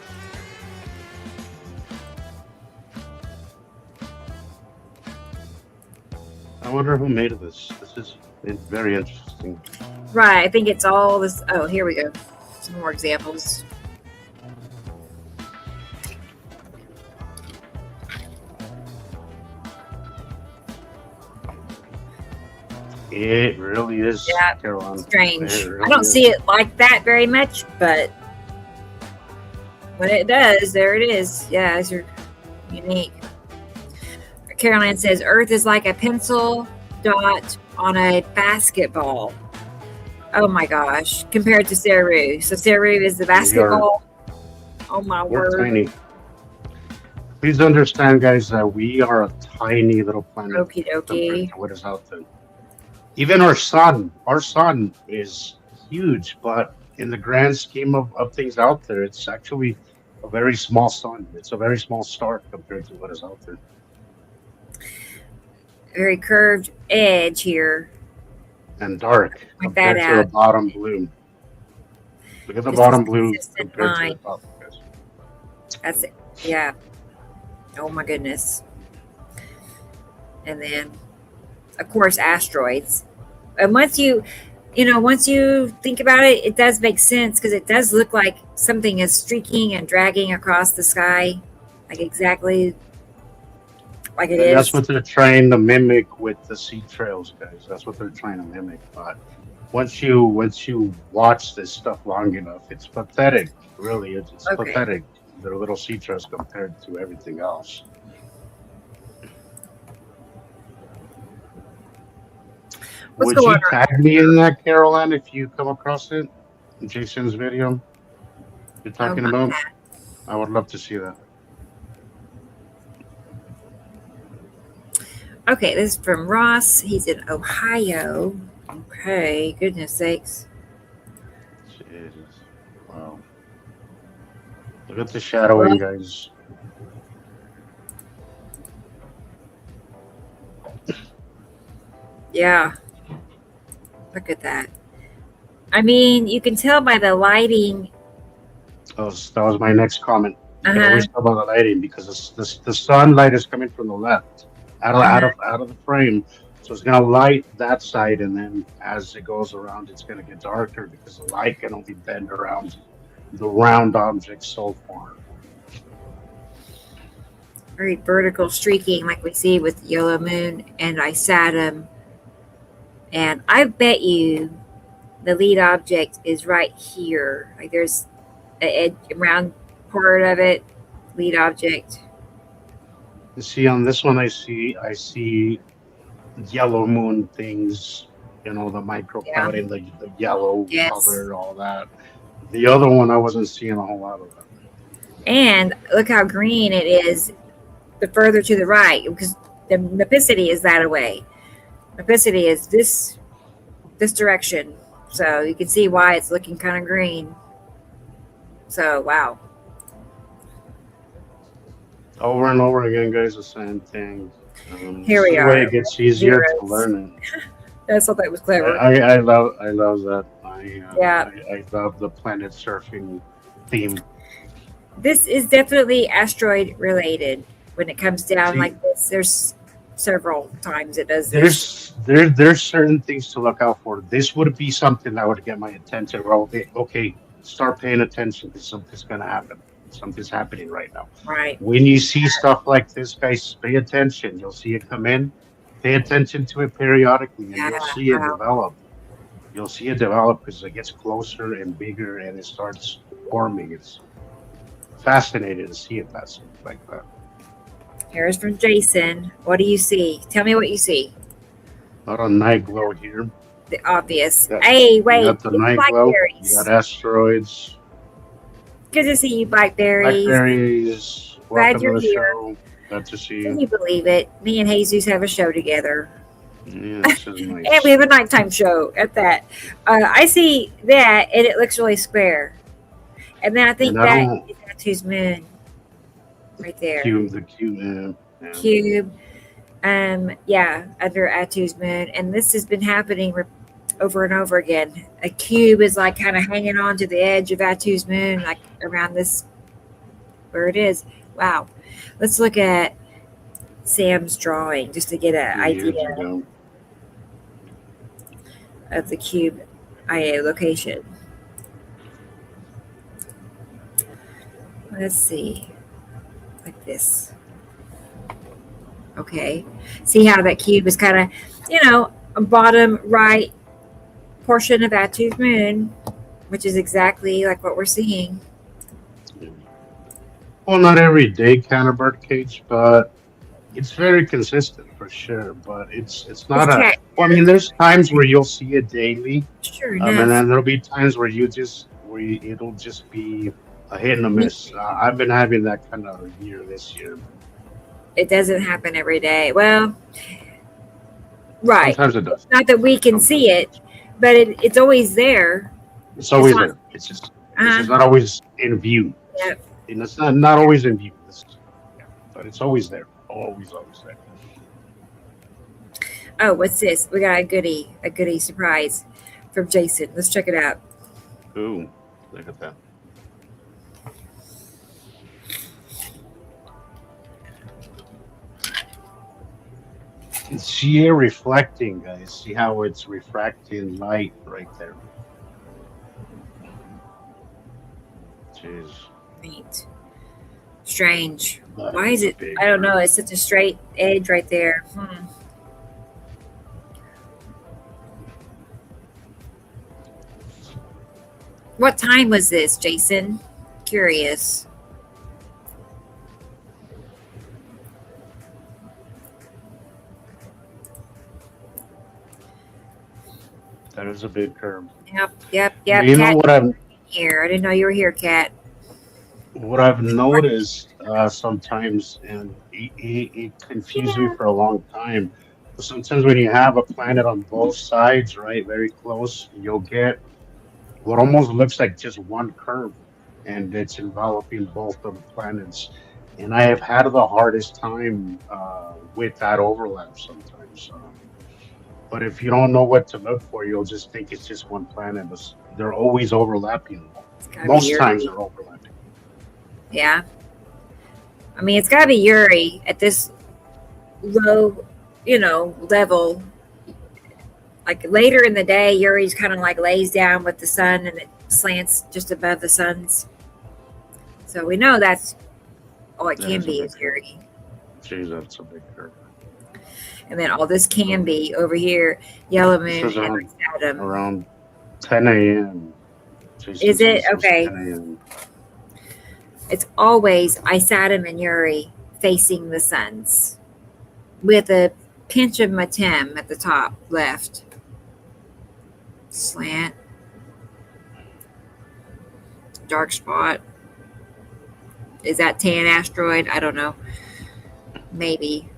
S2: I wonder who made this. It's very interesting.
S1: Right. I think it's all this. Oh, here we go. Some more examples.
S2: It really is.
S1: Yeah.
S2: Caroline.
S1: Strange. Really I don't see it like that very much, but when it does, there it is. Yeah, it's unique. Caroline says, Earth is like a pencil dot on a basketball. Oh my gosh. Compared to Saru. So Saru is the basketball. Oh my word.
S2: Tiny. Please understand, guys, that we are a tiny little planet.
S1: Okie dokie.
S2: What is out there? Even our sun is huge, but in the grand scheme of things out there, it's actually a very small sun. It's a very small star compared to what is out there.
S1: Very curved edge here.
S2: And dark
S1: Like
S2: compared
S1: that
S2: to the
S1: out.
S2: bottom blue. Look at the
S1: Just
S2: bottom
S1: a
S2: blue
S1: consistent
S2: compared
S1: line.
S2: to the top. Guys.
S1: That's it. Yeah. Oh my goodness. And then, of course, asteroids. And once you think about it, it does make sense because it does look like something is streaking and dragging across the sky, like exactly like it
S2: And that's
S1: is.
S2: what they're trying to mimic with the sea trails, guys. That's what they're trying to mimic. But once you watch this stuff long enough, it's pathetic. Really, it's
S1: Okay.
S2: pathetic. Their little sea trails compared to everything else. Would you tag me in that, Caroline, if you come across it? Jason's video you're talking about? I would love to see that.
S1: Okay, this is from Ross. He's in Ohio. Okay, goodness sakes.
S2: Jesus. Wow. Look at the shadowing, guys.
S1: Yeah. Look at that. I mean, you can tell by the lighting.
S2: That was my next comment. You can always tell by the lighting because the sunlight is coming from the left, out of the frame, so it's gonna light that side, and then as it goes around, it's gonna get darker because the light can only bend around the round object so far.
S1: Very vertical streaking, like we see with Yellow Moon and Isatum. And I bet you the lead object is right here. Like there's a round part of it, lead object.
S2: You see on this one, I see yellow moon things. You know, the microclouding, the yellow color, all that. The other one, I wasn't seeing a whole lot of that.
S1: And look how green it is the further to the right, because the Mepicity is that away. Mepicity is this direction, so you can see why it's looking kind of green. So wow.
S2: Over and over again, guys, the same thing.
S1: Here we are.
S2: Way it gets easier to learn it.
S1: I thought that was clever.
S2: I love that. I love the planet surfing theme.
S1: This is definitely asteroid related. When it comes down like this, there's several times it does this.
S2: There's certain things to look out for. This would be something that would get my attention. Okay, start paying attention because something's gonna happen. Something's happening right now.
S1: Right.
S2: When you see stuff like this, guys, pay attention. You'll see it come in. Pay attention to it periodically, and you'll see it develop. You'll see it develop because it gets closer and bigger, and it starts forming. It's fascinating to see it like that.
S1: Here's from Jason. What do you see? Tell me what you see.
S2: Not a night glow here.
S1: The obvious. Hey, wait.
S2: You got the night glow. You got asteroids.
S1: Good to see you, Blackberries.
S2: Blackberries.
S1: Glad you're here.
S2: Show. Glad to see you.
S1: Can you believe it? Me and Jesus have a show together.
S2: Yeah, this is nice.
S1: And we have a nighttime show at that. I see that, and it looks really square. And then I think that is Atu's moon. Right there.
S2: The cube.
S1: Cube. Under Atu's moon. And this has been happening over and over again. A cube is like kind of hanging on to the edge of Atu's moon, like around this, where it is. Wow. Let's look at Sam's drawing just to get an idea of the cube IA location. Let's see. Like this. Okay. See how that cube is kind of, a bottom right portion of Atu's moon, which is exactly like what we're seeing.
S2: Well, not every day kind of birdcage, but it's very consistent for sure. But it's not well, I mean, there's times where you'll see it daily.
S1: Sure.
S2: And then there'll be times where it'll just be a hit and a miss. I've been having that kind of year this year.
S1: It doesn't happen every day. Well, right.
S2: Sometimes it does.
S1: Not that we can see it, but it's always there.
S2: It's always there. It's just it's not always in view.
S1: Yep.
S2: it's not always in view. Yeah, but it's always there. Always there.
S1: Oh, what's this? We got a goodie surprise from Jason. Let's check it out.
S2: Ooh, look at that. See it reflecting, guys. See how it's refracting light right there. Jeez.
S1: Neat. Strange.
S2: That
S1: Why is it? I don't know. It's such a straight edge right there. What time was this, Jason? Curious.
S2: That is a big curve.
S1: Yep.
S2: You know what I'm
S1: here? I didn't know you were here, Kat.
S2: What I've noticed sometimes, and it confused me for a long time. But sometimes when you have a planet on both sides, right, very close, you'll get what almost looks like just one curve, and it's enveloping both of the planets. And I have had the hardest time with that overlap sometimes. But if you don't know what to look for, you'll just think it's just one planet. But they're always overlapping. Most times they're overlapping.
S1: Yeah. I mean, it's got to be Uri at this low, level. Like later in the day, Uri's kind of like lays down with the sun and it slants just above the suns. So we know that's all it can be is Uri.
S2: Geez, that's a big curve.
S1: And then all this can be over here, yellow moon and Saturn.
S2: Around 10 a.m.
S1: Is it? Okay. It's always Isatum and Uri facing the suns with a pinch of Matem at the top left. Slant. Dark spot. Is that tan asteroid? I don't know. Maybe.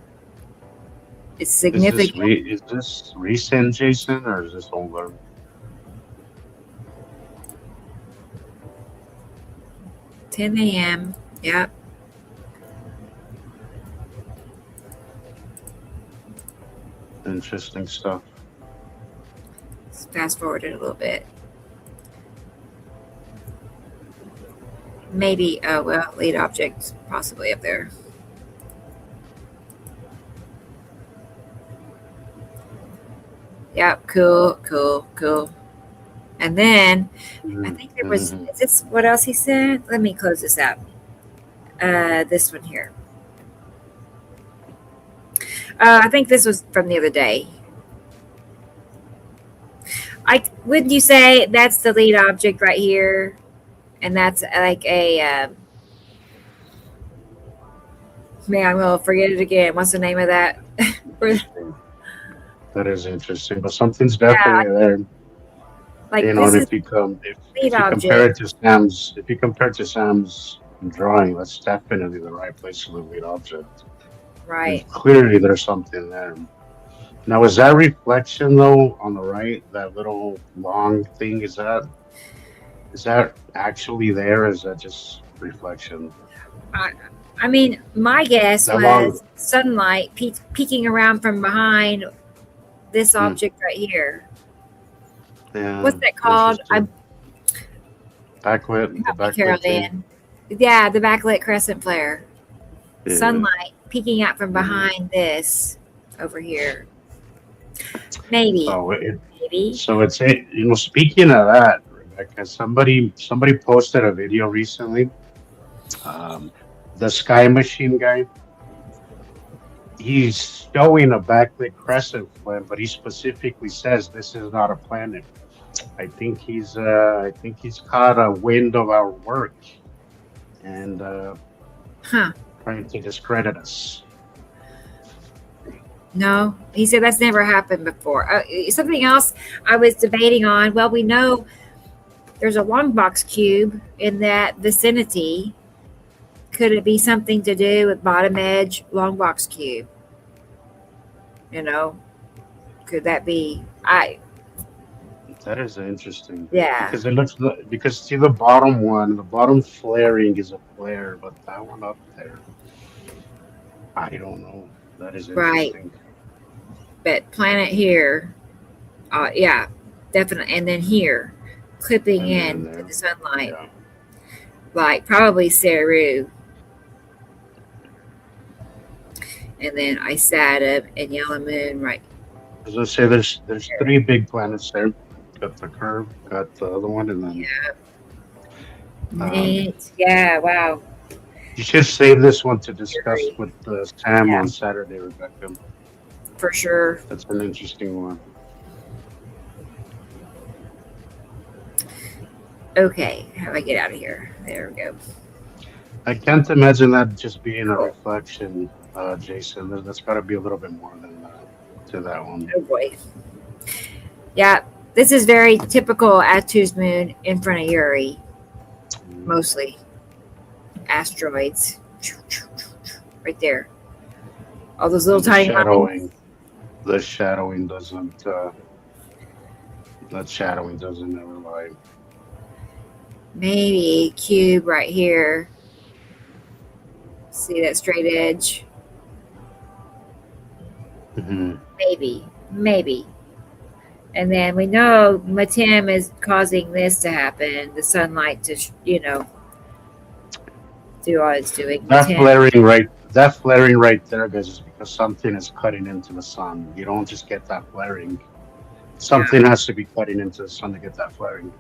S1: It's significant.
S2: Is this recent, Jason, or is this older?
S1: $10 a.m. Yep.
S2: Interesting stuff.
S1: Let's fast forward it a little bit. Maybe, lead object possibly up there. Yep, cool. And then I think there was, is this what else he said? Let me close this out. This one here. I think this was from the other day. Wouldn't you say that's the lead object right here? And that's like a, man, I'm going to forget it again. What's the name of that?
S2: That is interesting, but something's definitely there.
S1: Like
S2: if you compare it to Sam's drawing, that's definitely the right place for the lead object.
S1: Right.
S2: And clearly, there's something there. Now, is that reflection though on the right? That little long thing is that actually there? Or is that just reflection?
S1: I mean, my guess was sunlight peeking around from behind this object right here.
S2: Yeah,
S1: what's that called?
S2: Backlit.
S1: Yeah, the backlit crescent flare.
S2: Yeah.
S1: Sunlight peeking out from behind this over here. Maybe. Maybe.
S2: So it's speaking of that, Rebecca, somebody posted a video recently. The Sky Machine guy. He's showing a backlit crescent flare, but he specifically says this is not a planet. I think he's caught a wind of our work and trying to discredit us.
S1: No, he said that's never happened before. Something else I was debating on. Well, we know there's a long box cube in that vicinity. Could it be something to do with bottom edge long box cube? Could that be?
S2: That is interesting.
S1: Yeah.
S2: Because it looks because see the bottom one, the bottom flaring is a flare, but that one up there, I don't know. That is
S1: Right.
S2: interesting.
S1: But planet here, yeah, definitely. And then here, clipping
S2: And then
S1: in to
S2: there,
S1: the sunlight,
S2: yeah.
S1: like probably Saru. And then Isatum and Yellow Moon, right?
S2: As I say, there's three big planets there. Got the curve, got the other one, and then um,
S1: Neat. Yeah, wow.
S2: you should save this one to discuss
S1: Yuri.
S2: with Sam
S1: Yeah,
S2: on Saturday, Rebecca.
S1: for sure.
S2: That's an interesting one.
S1: Okay, how do I get out of here? There we go.
S2: I can't imagine that just being a
S1: Cool.
S2: reflection, Jason. There's got to be a little bit more than that to that one.
S1: Oh boy. Yeah, this is very typical Atu's moon in front of Yuri, mostly asteroids. Right there. All those little
S2: And the
S1: tiny
S2: shadowing,
S1: lines.
S2: the shadowing doesn't. That shadowing doesn't ever lie.
S1: Maybe cube right here. See that straight edge?
S2: Mm-hmm.
S1: Maybe. And then we know Matim is causing this to happen. The sunlight to, do all it's doing.
S2: That
S1: Matim.
S2: flaring right there, guys, is because something is cutting into the sun. You don't just get that flaring. Something has to be cutting into the sun to get that flaring.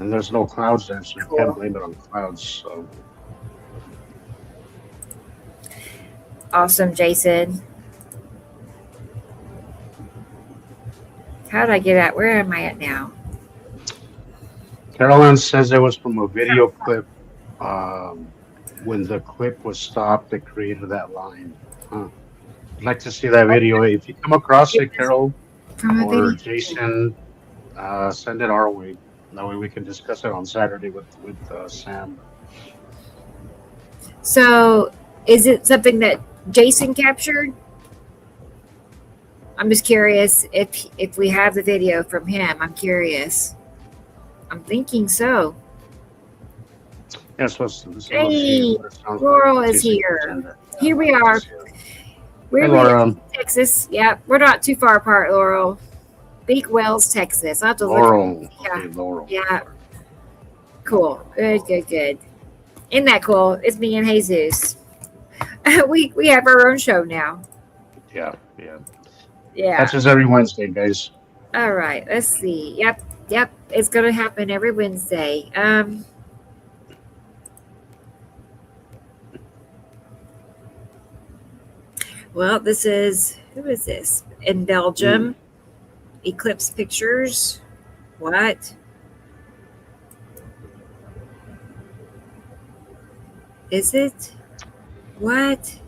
S2: And there's no clouds there, so you can't blame it on clouds. So
S1: Awesome, Jason. How did I get at? Where am I at now?
S2: Caroline says it was from a video clip. When the clip was stopped, it created that line. Huh. I'd like to see that video. If you come across it, Carol or Jason, send it our way. That way we can discuss it on Saturday with Sam.
S1: So, is it something that Jason captured? I'm just curious if we have the video from him. I'm curious. I'm thinking so.
S2: Yes, let's
S1: Hey, Laurel is here. Here we are. We're in Texas. Yeah, we're not too far apart, Laurel. Beak Wells, Texas. I'll have to
S2: Laurel.
S1: Yeah.
S2: Okay, Laurel.
S1: Yeah. Cool. Good. Isn't that cool? It's me and Jesus. we have our own show now.
S2: Yeah.
S1: Catches
S2: every Wednesday, guys.
S1: All right. Let's see. Yep. It's gonna happen every Wednesday. Well, who is this? In Belgium. Eclipse Pictures. What? Is it? What?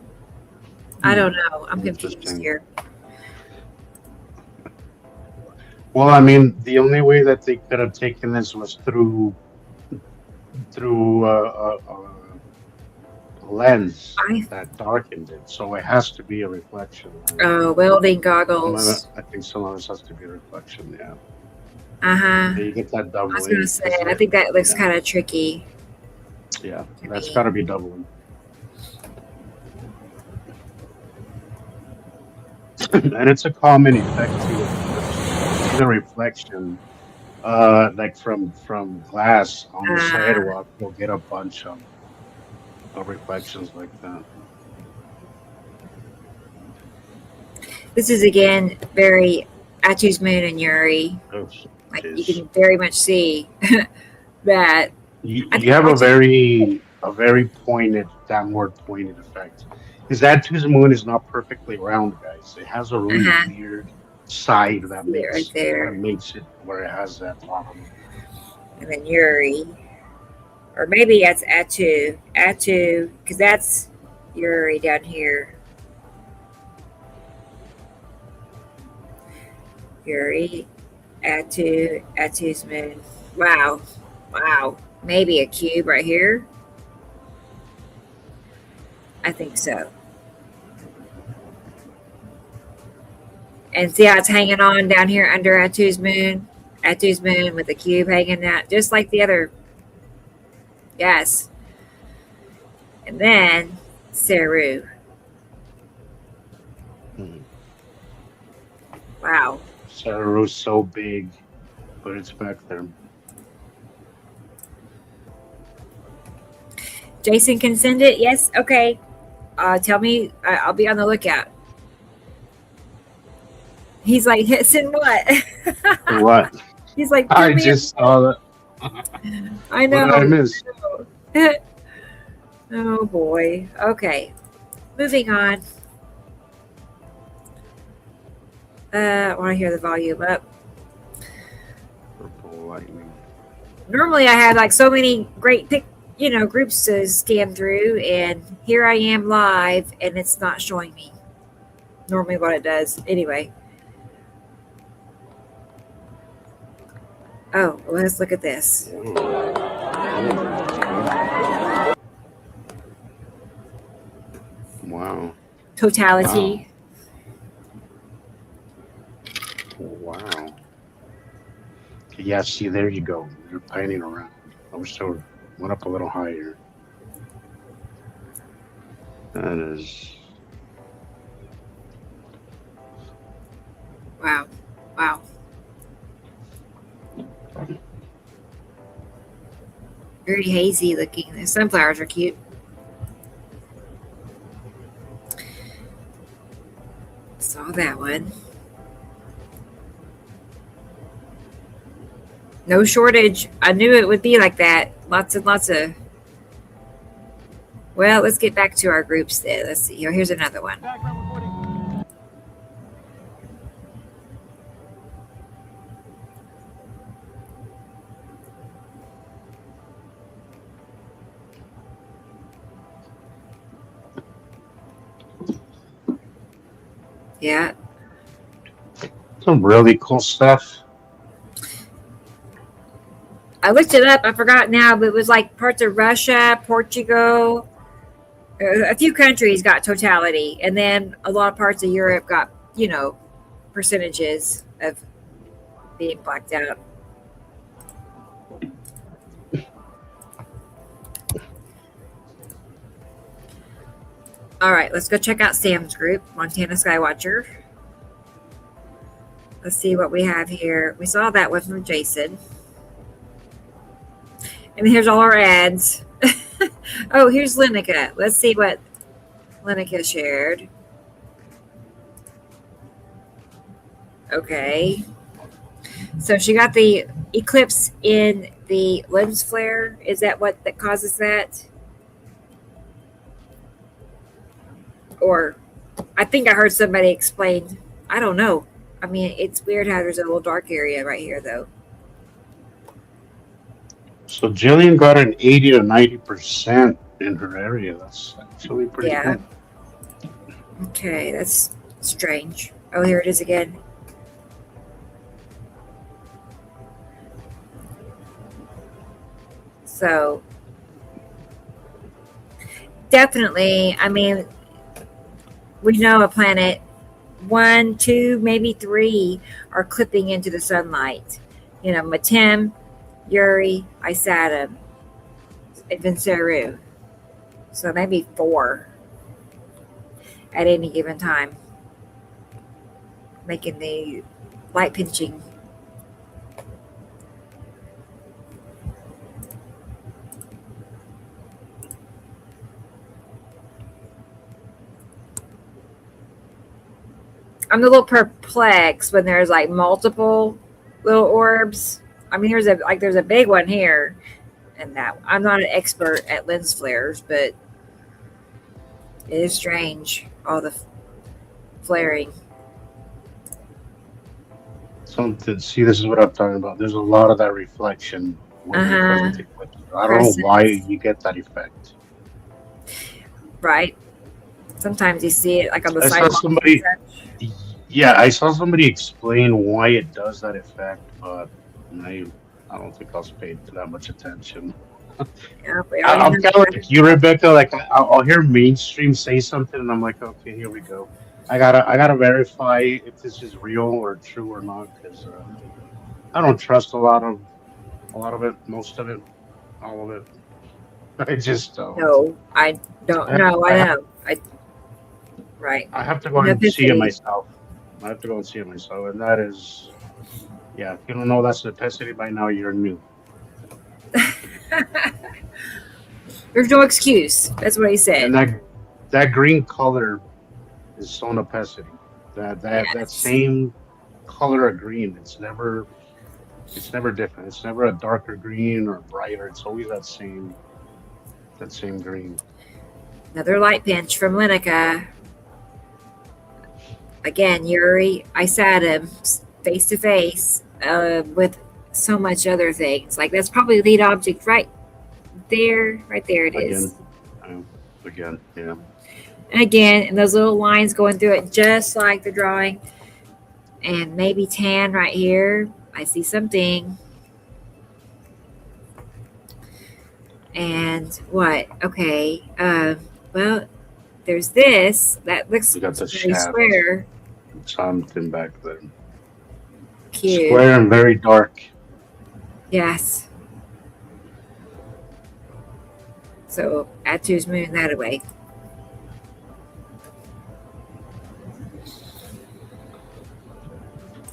S1: I don't know. I'm confused here.
S2: Well, I mean, the only way that they could have taken this was through a lens that darkened it, so it has to be a reflection.
S1: Oh, welding goggles.
S2: I think some of this has to be a reflection. Yeah. You get that doubling.
S1: I was gonna say, I think that looks kind of tricky.
S2: Yeah, that's got to be doubling. And it's a common effect too. The reflection, like from glass on the sidewalk, you'll get a bunch of reflections like that.
S1: This is again very Atu's moon and Yuri. Like you can very much see that.
S2: You have a very pointed, downward pointed effect. Because Atu's moon is not perfectly round, guys. It has a really weird side that makes it where it has that bottom.
S1: And then Yuri, or maybe that's Atu, because that's Yuri down here. Yuri, Atu's moon. Wow. Maybe a cube right here. I think so. And see how it's hanging on down here under Atu's moon? Atu's moon with the cube hanging out, just like the other. Yes. And then Saru. Wow.
S2: Saru's so big, but it's back there.
S1: Jason can send it? Yes? Okay. Tell me. I'll be on the lookout. He's like, send what?
S2: What?
S1: He's like,
S2: I just saw that.
S1: I know.
S2: What did I miss?
S1: Oh boy. Okay. Moving on. I want to hear the volume up.
S2: Purple lightning.
S1: Normally I have like so many great groups to scan through, and here I am live and it's not showing me normally what it does. Anyway. Oh, well, let's look at this.
S2: Wow.
S1: Totality.
S2: Wow. Yeah, see, there you go. You're painting around. I wish I went up a little higher. That is.
S1: Wow. Wow. Very hazy looking. The sunflowers are cute. Saw that one. No shortage. I knew it would be like that. Lots and lots of. Well, let's get back to our groups there. Let's see. Oh, here's another one. Yeah.
S2: Some really cool stuff.
S1: I looked it up. I forgot now, but it was like parts of Russia, Portugal, a few countries got totality, and then a lot of parts of Europe got, percentages of being blacked out. All right, let's go check out Sam's group, Montana Skywatcher. Let's see what we have here. We saw that one from Jason. And here's all our ads. Oh, here's Linica. Let's see what Linica shared. Okay. So she got the eclipse in the lens flare. Is that what that causes that? Or I think I heard somebody explain. I don't know. I mean, it's weird how there's a little dark area right here, though.
S2: So Jillian got an 80 to 90% in her area. That's actually pretty good.
S1: Okay, that's strange. Oh, here it is again. So definitely, I mean, we know a planet 1, 2, maybe 3 are clipping into the sunlight. Matem, Uri, Isatum, and Vinceru. So maybe 4 at any given time, making the light pinching. I'm a little perplexed when there's like multiple little orbs. I mean, there's a big one here, and that I'm not an expert at lens flares, but it is strange, all the flaring.
S2: See, this is what I'm talking about. There's a lot of that reflection. I don't know why you get that effect.
S1: Right. Sometimes you see it like on the sidewalk.
S2: I saw somebody explain why it does that effect, but I don't think I was paying that much attention.
S1: Yeah,
S2: I'm kind of like you, Rebecca. Like I'll hear mainstream say something, and I'm like, okay, here we go. I gotta verify if this is real or true or not, because I don't trust a lot of it, most of it, all of it. I just don't.
S1: No, I don't know. I know. Right.
S2: I have to go and see it
S1: Ethnicity.
S2: myself. I have to go and see it myself, and that is, yeah. If you don't know that's ethnicity by now, you're new.
S1: There's no excuse. That's what he said.
S2: And that green color is so opacity. That
S1: Yes.
S2: same color of green. It's never different. It's never a darker green or brighter. It's always that same green.
S1: Another light pinch from Linica. Again, Yuri, I sat him face to face with so much other things. Like that's probably the lead object right there. Right there it is.
S2: Again, yeah.
S1: And again, and those little lines going through it just like the drawing. And maybe tan right here. I see something. And what? Okay. Well, there's this. That looks
S2: We got the
S1: very
S2: shaft.
S1: square.
S2: Something back there.
S1: Cute.
S2: Square and very dark.
S1: Yes. So add to his moon that away.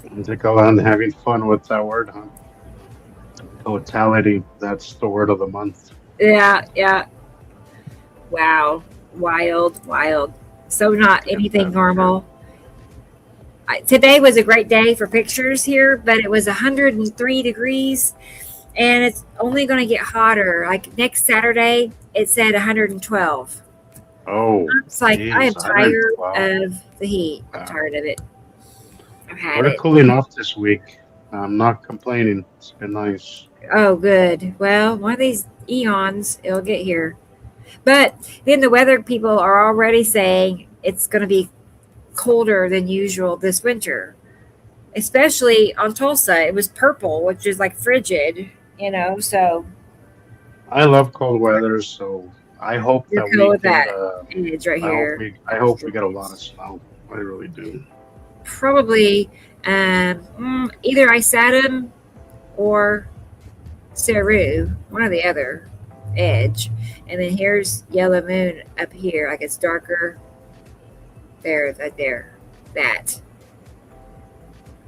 S2: I think I'm having fun with that word, huh? Totality. That's the word of the month.
S1: Yeah, yeah. Wow. Wild, wild. So not anything normal. Today was a great day for pictures here, but it was 103 degrees and it's only going to get hotter. Like next Saturday, it said 112.
S2: Oh,
S1: It's like
S2: geez,
S1: I am tired
S2: 112.
S1: of the heat. I'm tired of it. I've had
S2: We're
S1: it.
S2: cooling off this week. I'm not complaining. It's been nice.
S1: Oh, good. Well, one of these eons, it'll get here. But then the weather people are already saying it's going to be colder than usual this winter, especially on Tulsa. It was purple, which is like frigid, so
S2: I love cold weather, so I hope
S1: you're
S2: that
S1: cool
S2: we
S1: with
S2: get.
S1: that image right here.
S2: I hope we get a lot of snow. I really do.
S1: Probably either Isatum or Saru, one or the other edge. And then here's Yellow Moon up here, like it's darker. There, right there. That.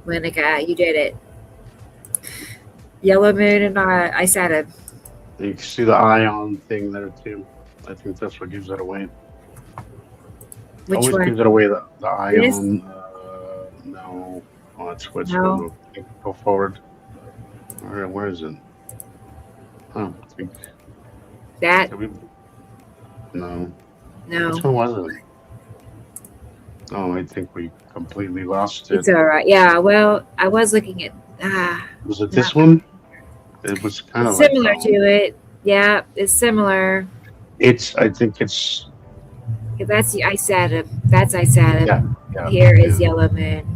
S1: Linica, you did it. Yellow Moon and Isatum.
S2: You can see the ion thing there too. I think that's what gives it away.
S1: Which
S2: Always
S1: one?
S2: gives it away. The
S1: This?
S2: ion. No. Oh, let's switch.
S1: No.
S2: Go forward. All right, where is it? Oh, I think.
S1: That?
S2: No.
S1: No.
S2: Which one was it? Oh, I think we completely lost it.
S1: It's all right. Yeah, well, I was looking at.
S2: Was it this one? It was kind of
S1: similar
S2: like,
S1: to it. Yeah, it's similar.
S2: I think it's.
S1: That's Isatum. That's Isatum.
S2: Yeah.
S1: Here is Yellow Moon.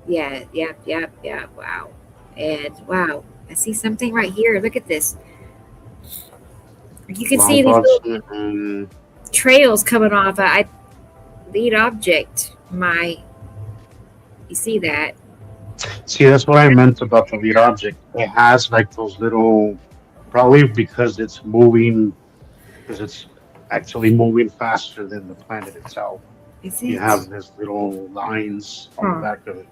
S1: Yeah, yeah. Wow. And wow, I see something right here. Look at this. You can see these little trails coming off. Lead object. You see that?
S2: See, that's what I meant about the lead object. It has like those little, probably because it's moving, because it's actually moving faster than the planet itself. You have these little lines on the back of it.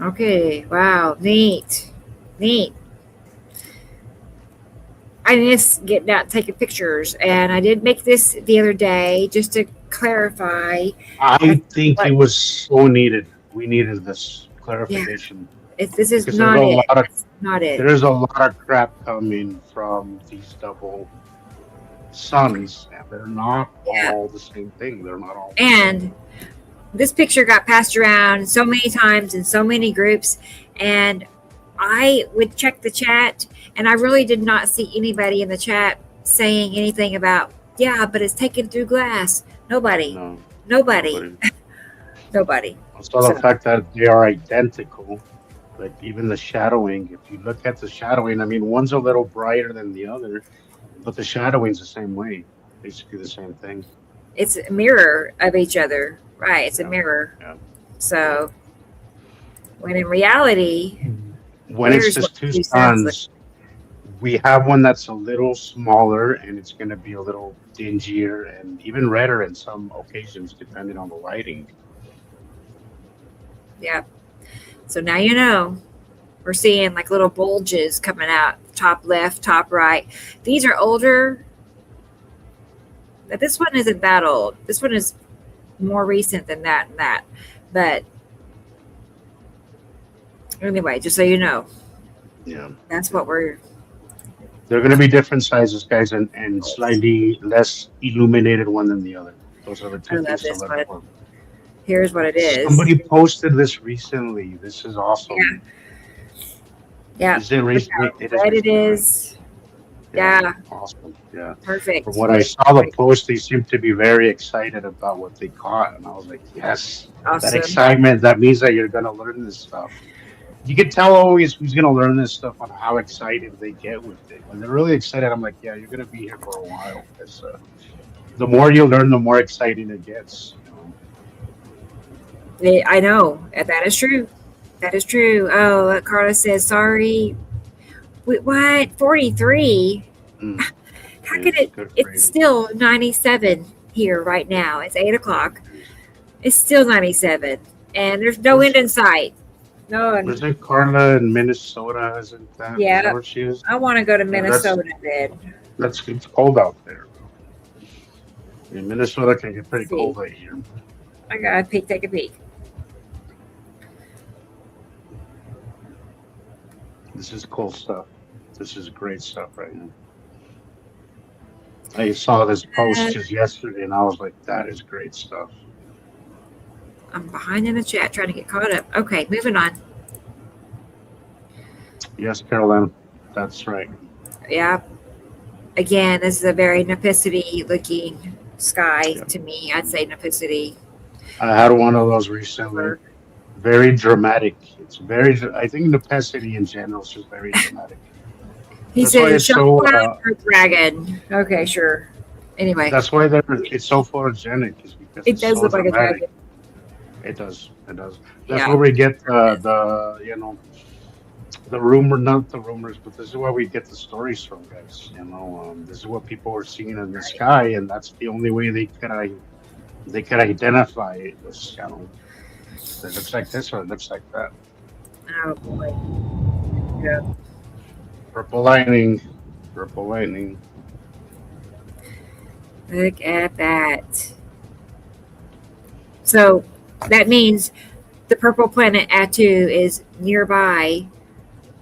S1: Okay, wow, neat. I miss getting out and taking pictures, and I did make this the other day just to clarify.
S2: I think it was so needed. We needed this clarification.
S1: This is
S2: Because
S1: not
S2: there's
S1: it. It's not it.
S2: There's a lot of crap coming from these double suns, and they're not all the same thing. They're not all.
S1: And this picture got passed around so many times in so many groups, and I would check the chat, and I really did not see anybody in the chat saying anything about, yeah, but it's taken through glass. Nobody.
S2: No,
S1: Nobody.
S2: Also, the fact that they are identical, like even the shadowing. If you look at the shadowing, I mean, one's a little brighter than the other, but the shadowing's the same way, basically the same thing.
S1: It's a mirror of each other. Right. It's a mirror.
S2: Yeah.
S1: So when in reality,
S2: when it's
S1: here's what
S2: just two
S1: two suns look.
S2: suns, we have one that's a little smaller and it's going to be a little dingier and even redder in some occasions, depending on the lighting.
S1: Yeah. So now you know. We're seeing like little bulges coming out, top left, top right. These are older. But this one isn't that old. This one is more recent than that and that. But anyway, just so you know.
S2: Yeah.
S1: That's what we're.
S2: They're going to be different sizes, guys, and slightly less illuminated one than the other. Those are the two things to look for.
S1: Here's what it is.
S2: Somebody posted this recently. This is awesome.
S1: Yeah. Yeah.
S2: Is it recent?
S1: It is. Yeah.
S2: Awesome. Yeah.
S1: Perfect.
S2: From what I saw the post, they seemed to be very excited about what they caught. And I was like, yes,
S1: awesome.
S2: That excitement, that means that you're going to learn this stuff. You can tell always who's going to learn this stuff on how excited they get with it. When they're really excited, I'm like, yeah, you're going to be here for a while. Because the more you learn, the more exciting it gets.
S1: I know. That is true. That is true. Oh, Carla says, sorry. Wait, what? 43? How could it? It's still 97 here right now. It's 8 o'clock. It's still 97. And there's no end in sight. No.
S2: Isn't Carla in Minnesota? Isn't that?
S1: Yeah.
S2: Is that where she is?
S1: I want to go to Minnesota then.
S2: It's cold out there. In Minnesota can get pretty cold right here.
S1: I gotta take a peek.
S2: This is cool stuff. This is great stuff right now. I saw this post just yesterday and I was like, that is great stuff.
S1: I'm behind in the chat trying to get caught up. Okay, moving on.
S2: Yes, Carolyn, that's right.
S1: Yeah. Again, this is a very Nepicity looking sky to me. I'd say Nepicity.
S2: I had one of those recently. Very dramatic. It's very. I think Nepicity in general is just very dramatic.
S1: He said, dragon. Okay, sure. Anyway,
S2: that's why it's so photogenic. Is because
S1: it does look like a dragon.
S2: It does. That's where we get the rumor, not the rumors, but this is where we get the stories from, guys. This is what people are seeing in the sky, and that's the only way they could identify it. Was, it looks like this or it looks like that.
S1: Oh boy. Yeah.
S2: Purple lightning. Purple lightning.
S1: Look at that. So that means the purple planet Atu is nearby.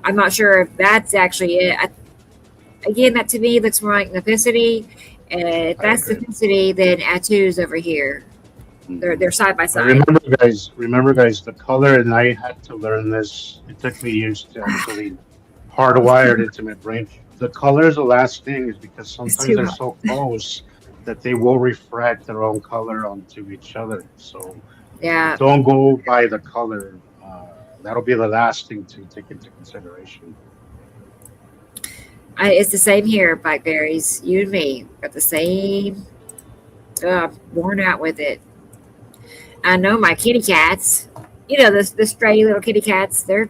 S1: I'm not sure if that's actually it. Again, that to me looks more like Nepicity. And if that's Nepicity, then Atu's over here. They're side by side.
S2: Remember, guys, the color, and I had to learn this. It took me years to actually hardwire it into my brain. The color is the last thing, is because sometimes they're so close that they will refract their own color onto each other. So don't go by the color. That'll be the last thing to take into consideration.
S1: It's the same here, Blackberries. You and me got the same. Worn out with it. I know my kitty cats, the stray little kitty cats, they're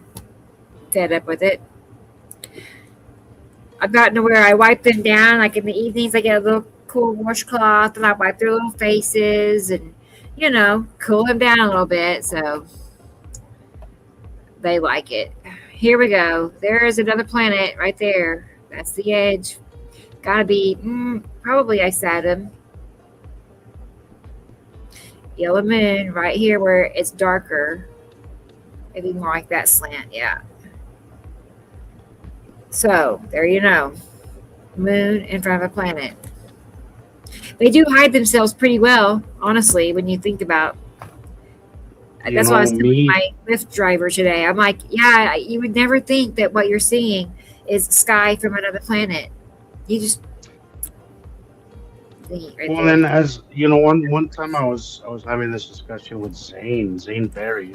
S1: fed up with it. I've gotten to where I wipe them down, like in the evenings, I get a little cool washcloth and I wipe their little faces and, cool them down a little bit. So they like it. Here we go. There is another planet right there. That's the edge. Gotta be, probably Saturn. Yellow moon right here where it's darker. Maybe more like that slant, yeah. So there you know. Moon in front of a planet. They do hide themselves pretty well, honestly, when you think about. That's why I was telling my Lyft driver today. I'm like, yeah, you would never think that what you're seeing is sky from another planet. You just
S2: and as you know, one time I was having this discussion with Zane Berry.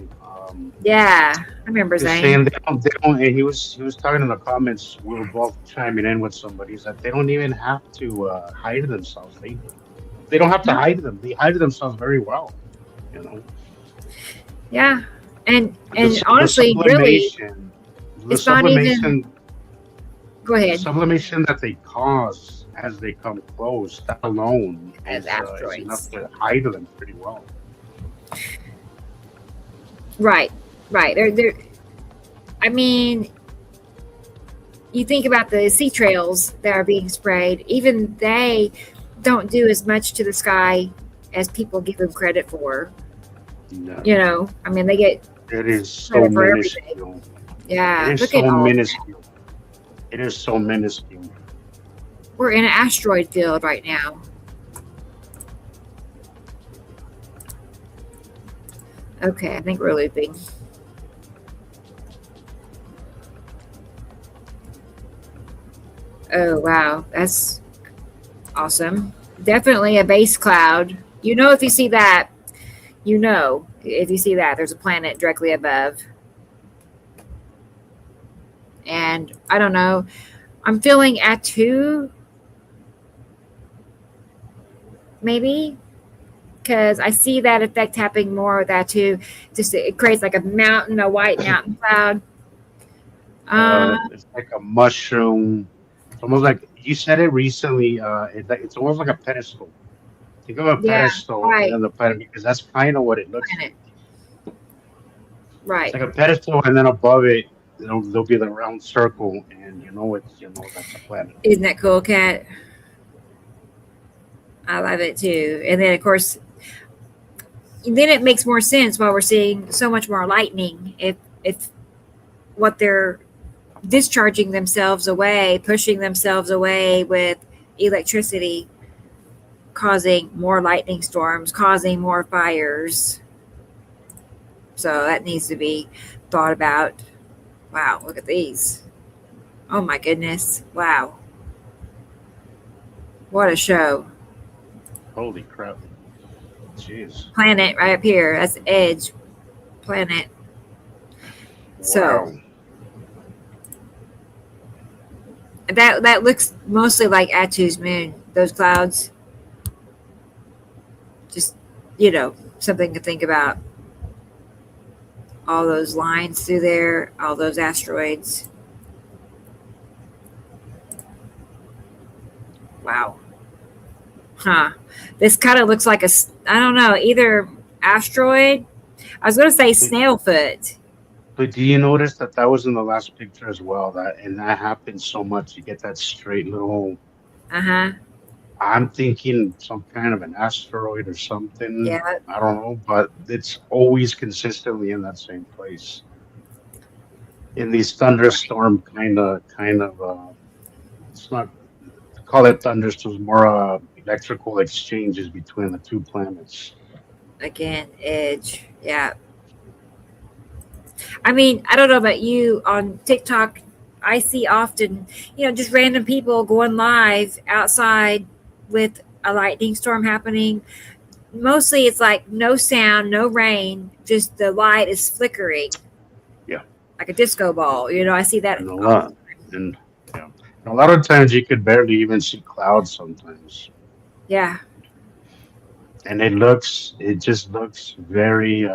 S1: Yeah, I remember Zane.
S2: Saying they don't, and he was talking in the comments. We were both chiming in with somebody that they don't even have to hide themselves. they don't have to hide them. They hide themselves very well, you know.
S1: Yeah, and
S2: The
S1: honestly, really,
S2: sublimation, the
S1: it's not even.
S2: sublimation,
S1: Go
S2: the
S1: ahead.
S2: sublimation that they cause as they come close, that alone
S1: As
S2: is enough
S1: asteroids.
S2: to hide them pretty well.
S1: Right, right. They're. I mean, you think about the sea trails that are being sprayed. Even they don't do as much to the sky as people give them credit for.
S2: No,
S1: You know, I mean, they get
S2: it is so
S1: credit for everything.
S2: minuscule. It
S1: Yeah,
S2: is
S1: look at
S2: so
S1: all.
S2: minuscule. It is so minuscule.
S1: We're in an asteroid field right now. Okay, I think we're looping. Oh, wow. That's awesome. Definitely a base cloud. You know, if you see that, you know, if you see that, there's a planet directly above. And I don't know. I'm feeling Atu, maybe, because I see that effect happening more with Atu. Just it creates like a mountain, a white mountain cloud.
S2: It's like a mushroom. It's almost like you said it recently. It's almost like a pedestal. Think of a
S1: Yeah,
S2: pedestal and
S1: right.
S2: then the planet because that's kind of what it looks
S1: Planet.
S2: like. It's
S1: Right.
S2: like a pedestal, and then above it, there'll be the round circle, and that's a planet.
S1: Isn't that cool, Kat? I love it too. And then, of course, then it makes more sense why we're seeing so much more lightning. If what they're discharging themselves away, pushing themselves away with electricity, causing more lightning storms, causing more fires. So that needs to be thought about. Wow, look at these. Oh my goodness. Wow. What a show.
S2: Holy crap! Jeez!
S1: Planet right up here. That's Edge planet. So
S2: Wow!
S1: that looks mostly like Atu's moon. Those clouds. Just something to think about. All those lines through there, all those asteroids. Wow. Huh. This kind of looks like I don't know, either asteroid. I was going to say
S2: But,
S1: snail foot.
S2: but do you notice that was in the last picture as well? That happens so much. You get that straight little.
S1: Uh huh.
S2: I'm thinking some kind of an asteroid or something.
S1: Yeah.
S2: I don't know, but it's always consistently in that same place. In these thunderstorm it's not call it thunderstorms, more electrical exchanges between the two planets.
S1: Again, Edge. Yeah. I mean, I don't know about you on TikTok. I see often, just random people going live outside with a lightning storm happening. Mostly it's like no sound, no rain, just the light is flickering.
S2: Yeah.
S1: Like a disco ball. I see that
S2: And a
S1: all the
S2: lot. And yeah. And a lot of times you could barely even see clouds sometimes.
S1: Yeah.
S2: And it just looks very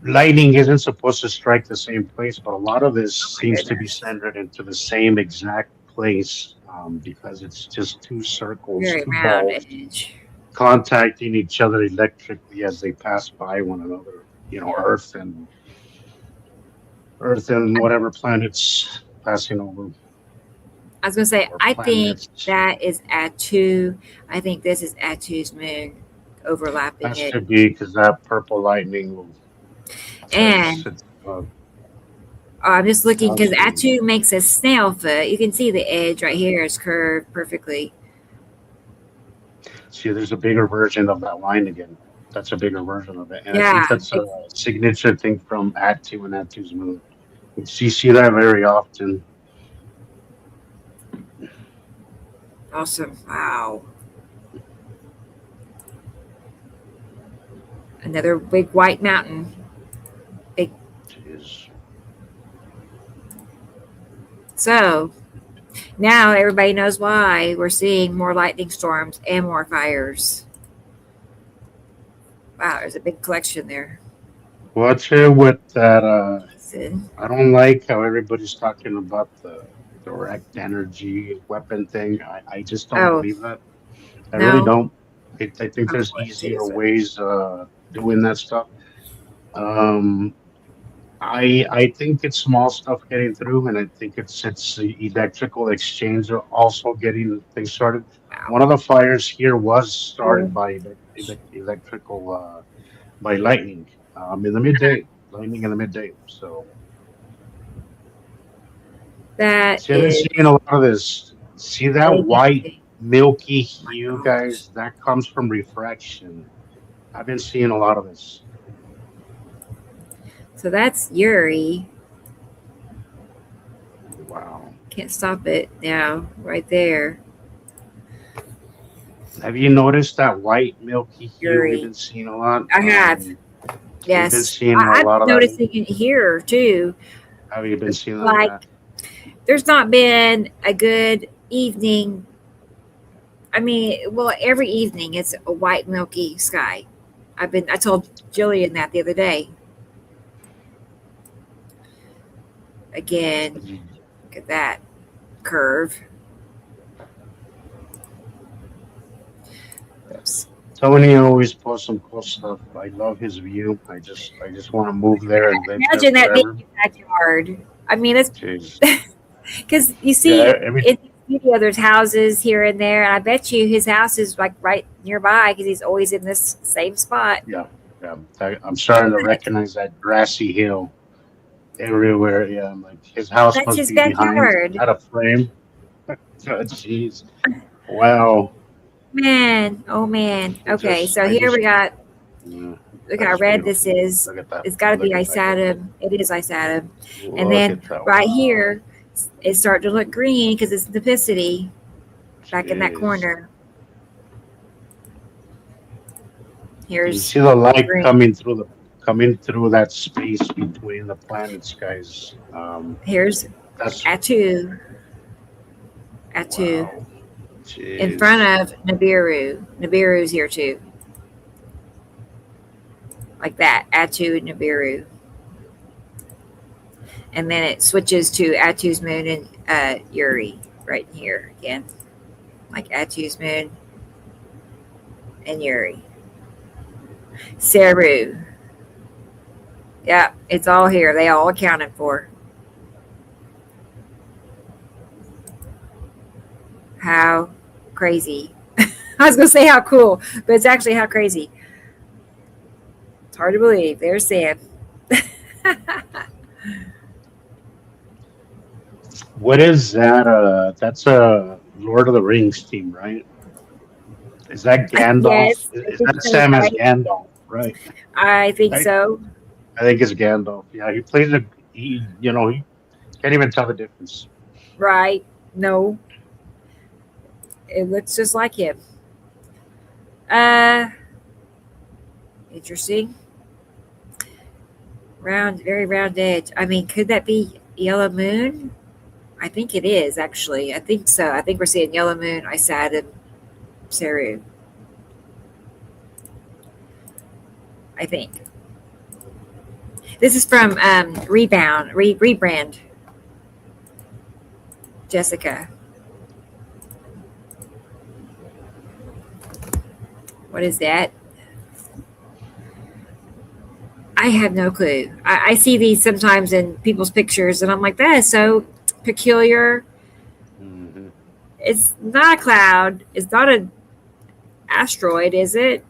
S2: lightning isn't supposed to strike the same place, but a lot of this
S1: Oh my
S2: seems to be
S1: goodness.
S2: centered into the same exact place because it's just two circles,
S1: Very
S2: two
S1: round
S2: balls
S1: edge.
S2: contacting each other electrically as they pass by one another. Earth and whatever planets passing over
S1: I was gonna say,
S2: or
S1: I think
S2: planets.
S1: that is Atu. I think this is Atu's moon overlapping
S2: That
S1: it.
S2: should be because that purple lightning will.
S1: And
S2: It's
S1: I'm just looking because
S2: absolutely.
S1: Atu makes a snail foot. You can see the edge right here is curved perfectly.
S2: See, there's a bigger version of that line again. That's a bigger version of it, and I think
S1: Yeah.
S2: that's a signature thing from Atu and Atu's moon. You see that very often.
S1: Awesome. Wow. Another big white mountain. Big.
S2: Jeez.
S1: So Now everybody knows why we're seeing more lightning storms and more fires. Wow, there's a big collection there.
S2: What's it with that?
S1: See?
S2: I don't like how everybody's talking about the direct energy weapon thing. I just don't
S1: Oh,
S2: believe that. I really
S1: no.
S2: don't. I think
S1: Of
S2: there's
S1: course it
S2: easier
S1: isn't.
S2: ways doing that stuff. Um, I think it's small stuff getting through, and I think it's the electrical exchange are also getting things started.
S1: Wow.
S2: One of the fires here was
S1: Oh,
S2: started by electrical by lightning in the midday, lightning in the midday. So
S1: that
S2: see, I've been
S1: is
S2: seeing a lot of this. See that white
S1: interesting.
S2: milky
S1: Oh my
S2: hue,
S1: gosh.
S2: guys? That comes from refraction. I've been seeing a lot of this.
S1: So that's Yuri.
S2: Wow.
S1: Can't stop it now, right there.
S2: Have you noticed that white milky hue we've
S1: Yuri.
S2: been seeing a lot?
S1: I have.
S2: We've been
S1: Yes.
S2: seeing a
S1: I've
S2: lot
S1: been
S2: of that.
S1: noticing it here too.
S2: Have you been seeing that?
S1: Like,
S2: Yeah.
S1: there's not been a good evening. I mean, well, every evening it's a white, milky sky. I told Jillian that the other day. Again, look at that curve. Oops.
S2: Tony always posts some cool stuff. I love his view. I just want to move there and live there
S1: Imagine that being
S2: forever.
S1: your backyard. I mean, it's
S2: Jeez.
S1: because you
S2: Yeah.
S1: see in the studio there's houses here and there, and I bet you his house is like right nearby because he's always in this same spot.
S2: Yeah. Yeah. I'm starting to recognize that grassy hill everywhere. Yeah. I'm like, his house
S1: That's
S2: must
S1: his
S2: be behind.
S1: backyard.
S2: Not a frame. Jeez. Wow.
S1: Man, oh man. Okay, so
S2: I
S1: here
S2: just,
S1: we got.
S2: yeah,
S1: Look how
S2: that's
S1: red this
S2: beautiful.
S1: is.
S2: Look at that.
S1: It's got to be
S2: Look at that.
S1: Isatum. It is Isatum. And
S2: Look
S1: then
S2: at that.
S1: right
S2: Wow.
S1: here, it's starting to look green because it's Nipicity back in that
S2: Jeez.
S1: corner.
S2: You
S1: Here's
S2: see the light
S1: green.
S2: coming through that space between the planets, guys.
S1: Here's
S2: That's
S1: Atu.
S2: wow.
S1: In
S2: Jeez.
S1: front of Nibiru. Nibiru's here too. Like that. Atu and Nibiru. And then it switches to Atu's moon and Yuri right here again. Like Atu's moon and Yuri. Saru. Yeah, it's all here. They all accounted for. How crazy. I was going to say how cool, but it's actually how crazy. It's hard to believe. There's Sam.
S2: What is that? That's a Lord of the Rings team, right? Is that Gandalf?
S1: Yes, I
S2: Is
S1: think
S2: that
S1: so,
S2: Sam as
S1: right?
S2: Gandalf? Right.
S1: I think
S2: I,
S1: so.
S2: I think it's Gandalf. Yeah, he plays a he can't even tell the difference.
S1: Right. No. It looks just like him. Interesting. Round, very round edge. I mean, could that be Yellow Moon? I think it is, actually. I think so. I think we're seeing Yellow Moon, Isatum, Saru. I think. This is from Rebrand. Jessica. What is that? I have no clue. I see these sometimes in people's pictures, and I'm like, that is so peculiar.
S2: Mm-hmm.
S1: It's not a cloud. It's not an asteroid, is it?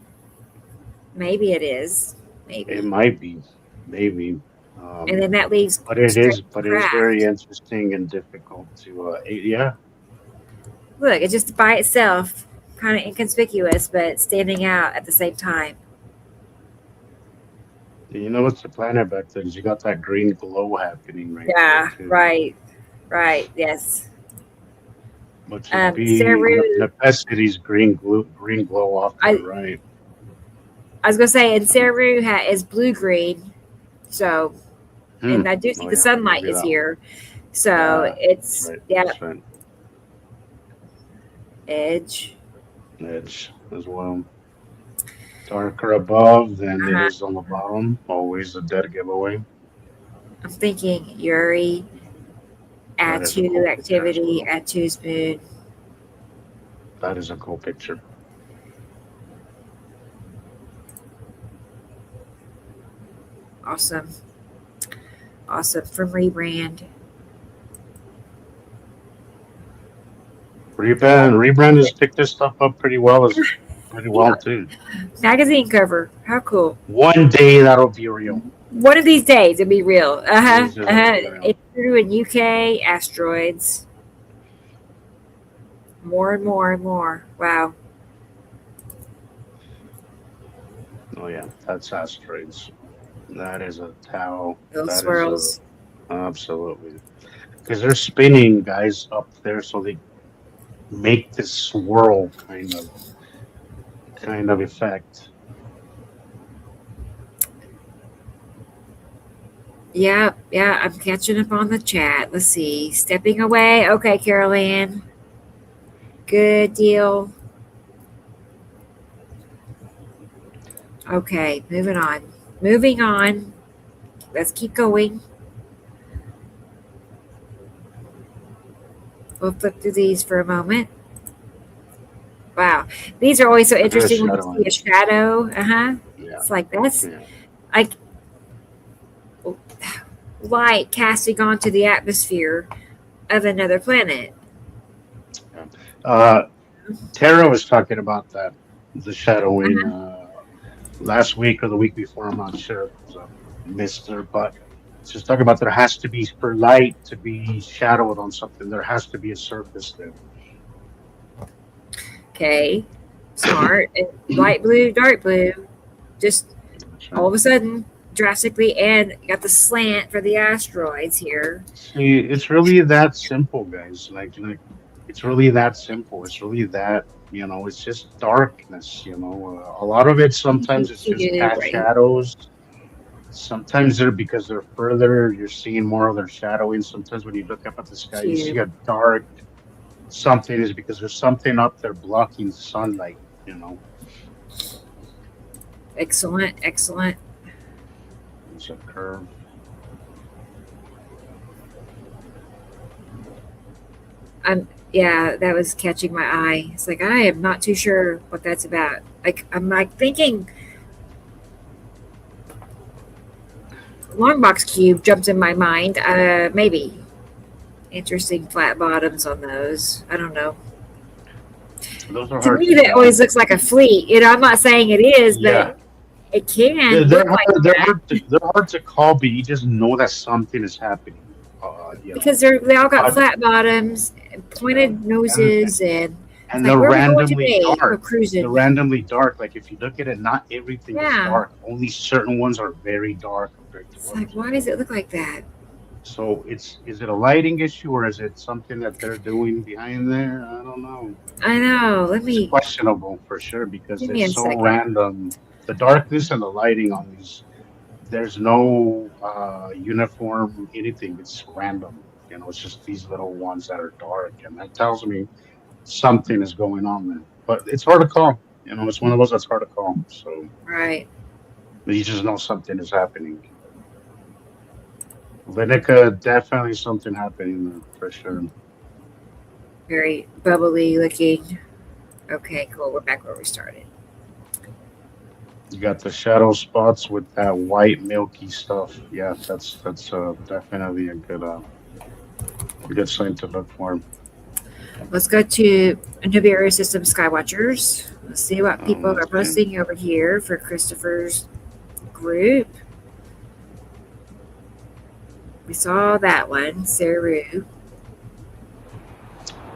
S1: Maybe it is. Maybe.
S2: It might be, maybe.
S1: And then that leaves.
S2: But it is
S1: craft.
S2: very interesting and difficult to. Yeah.
S1: Look, it's just by itself, kind of inconspicuous, but standing out at the same time.
S2: You know what's the planet back there? You got that green glow happening right
S1: Yeah.
S2: there too.
S1: Right. Yes.
S2: Which would be
S1: Saru,
S2: Nipicity's green glow off to the right.
S1: I was gonna say, and Saru is blue green, so and I do see the sunlight is here, so it's
S2: That's right.
S1: Edge.
S2: Edge as well. Darker above than it
S1: Uh-huh.
S2: is on the bottom. Always a dead giveaway.
S1: I'm thinking Yuri,
S2: That is a cool
S1: Atu
S2: picture as
S1: activity,
S2: well.
S1: Atu's moon.
S2: That is a cool picture.
S1: Awesome. Awesome. From Rebrand.
S2: Rebrand has picked this stuff up pretty well
S1: Yeah.
S2: too.
S1: Magazine cover. How cool.
S2: One day that'll be real.
S1: One of these days it'll be real. Uh-huh.
S2: This is real.
S1: It's true in UK asteroids. More and more and more. Wow.
S2: Oh yeah, that's asteroids. That is a towel.
S1: Those
S2: That
S1: swirls.
S2: absolutely. Because they're spinning guys up there, so they make this swirl kind of effect.
S1: Yeah, I'm catching up on the chat. Let's see. Stepping away. Okay, Carol Ann. Good deal. Okay, moving on. Moving on. Let's keep going. We'll flip through these for a moment. Wow. These are always so interesting when you see a shadow. Uh-huh.
S2: Yeah.
S1: It's like that's like light casting onto the atmosphere of another planet.
S2: Tara was talking about that, the shadowing, last week or the week before. I'm not sure because I missed her, but she's talking about there has to be, for light to be shadowed on something, there has to be a surface there.
S1: Okay, smart. And light blue, dark blue, just all of a sudden drastically, and got the slant for the asteroids here.
S2: See, it's really that simple, guys. Like it's really that simple. It's really that, it's just darkness. A lot of it sometimes it's just cast shadows. Sometimes because they're further, you're seeing more of their shadowing. Sometimes when you look up at the sky, you see a dark something, is because there's something up there blocking sunlight.
S1: Excellent.
S2: It's a curve.
S1: Yeah, that was catching my eye. It's like I am not too sure what that's about. Like I'm like thinking long box cube jumps in my mind. Maybe interesting flat bottoms on those. I don't know.
S2: Those are
S1: to
S2: hard
S1: me, that always looks like a fleet. I'm not saying it is, but it can.
S2: They're hard to call, but you just know that something is happening.
S1: Because they all got flat bottoms, and pointed noses, and
S2: they're randomly dark. They're randomly dark. Like if you look at it, not everything is dark. Only certain ones are very dark.
S1: It's like, why does it look like that?
S2: So is it a lighting issue, or is it something that they're doing behind there? I don't know.
S1: I know.
S2: It's questionable for sure because it's so random. The darkness and the lighting on these, there's no uniform anything. It's random. It's just these little ones that are dark, and that tells me something is going on there. But it's hard to call. It's one of those that's hard to call. So
S1: right.
S2: But you just know something is happening. Linica, definitely something happening there for sure.
S1: Very bubbly looking. Okay, cool. We're back where we started.
S2: You got the shadow spots with that white milky stuff. Yeah, that's definitely a good sign to look for.
S1: Let's go to Nibiru System Skywatchers. Let's see what people are posting over here for Christopher's group. We saw that one, Saru.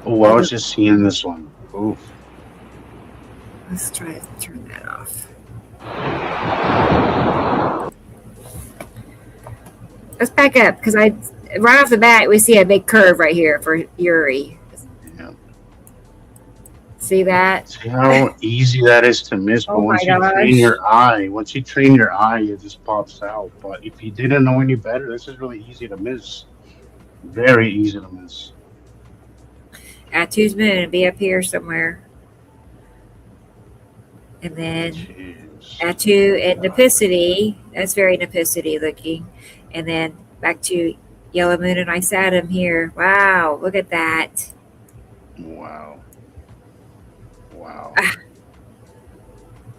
S2: Oh, I was just seeing this one. Oof.
S1: Let's try to turn that off. Let's back up because right off the bat we see a big curve right here for Yuri. Yeah. See that?
S2: See how easy that is to miss. But once you train your eye, it just pops out. But if you didn't know any better, this is really easy to miss. Very easy to miss.
S1: Atu's moon be up here somewhere. And then
S2: Jeez.
S1: Atu and Nepicity. That's very Nepicity looking. And then back to Yellow Moon and Isatum here. Wow, look at that.
S2: Wow. Wow.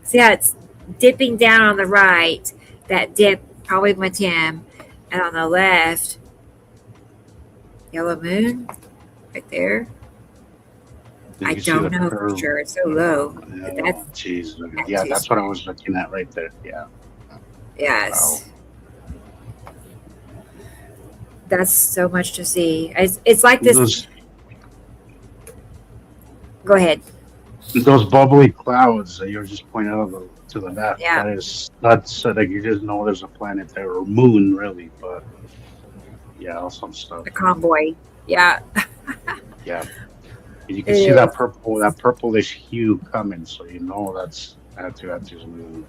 S1: See how it's dipping down on the right. That dip probably went him. And on the left, Yellow Moon right there. I don't know for sure. It's so low.
S2: Oh,
S1: That's
S2: jeez. Yeah, that's what I was looking at right there. Yeah.
S1: Yes. Wow. That's so much to see. It's like this. Go ahead.
S2: Those bubbly clouds that you're just pointing out to the left.
S1: Yeah.
S2: That's like you just know there's a planet there or moon really, but yeah, some stuff.
S1: The convoy. Yeah.
S2: Yeah. You can see that purplish hue coming, so you know that's Atu's moon.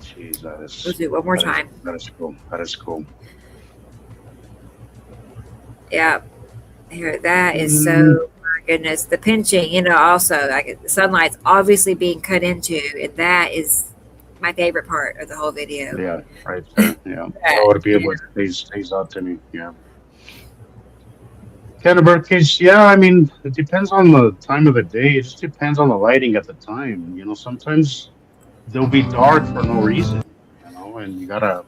S2: Jeez, that is.
S1: We'll do it one more time.
S2: That is cool. That is cool.
S1: Yeah. Here, that is so. My goodness, the pinching. Also like the sunlight's obviously being cut into, and that is my favorite part of the whole video.
S2: Yeah, right there. Yeah, I would be able to stays out to me. Yeah. Kind of birdcage, yeah. I mean, it depends on the time of the day. It just depends on the lighting at the time. Sometimes they'll be dark for no reason. And you gotta.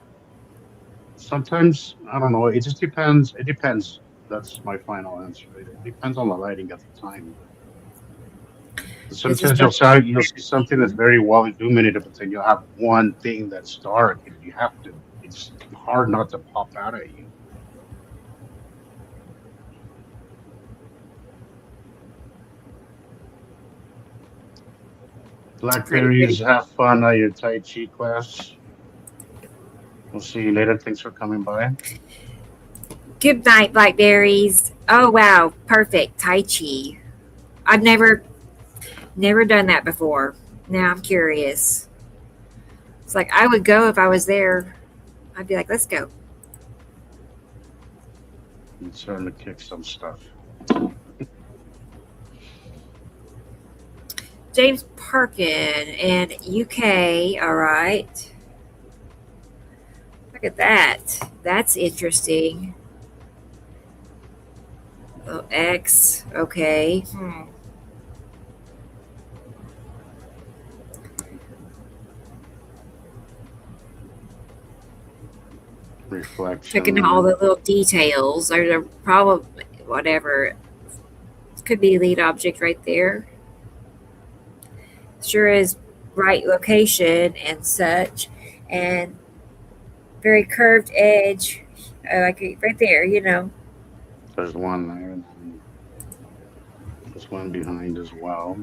S2: Sometimes I don't know. It just depends. It depends. That's my final answer. It depends on the lighting at the time. Sometimes you'll see something that's very well illuminated, but then you'll have one thing that's dark, and you have to. It's hard not to pop out at you. Blackberries, have fun at your Tai Chi class. We'll see you later. Thanks for coming by.
S1: Good night, Blackberries. Oh, wow. Perfect. Tai Chi. I've never done that before. Now I'm curious. It's like I would go if I was there. I'd be like, let's go.
S2: I'm starting to kick some stuff.
S1: James Parkin in UK. All right. Look at that. That's interesting. Oh, X. Okay.
S2: Reflection.
S1: Checking all the little details. There's a problem. Whatever. Could be lead object right there. Sure is right location and such, and very curved edge, like right there.
S2: There's one there, and there's one behind as well.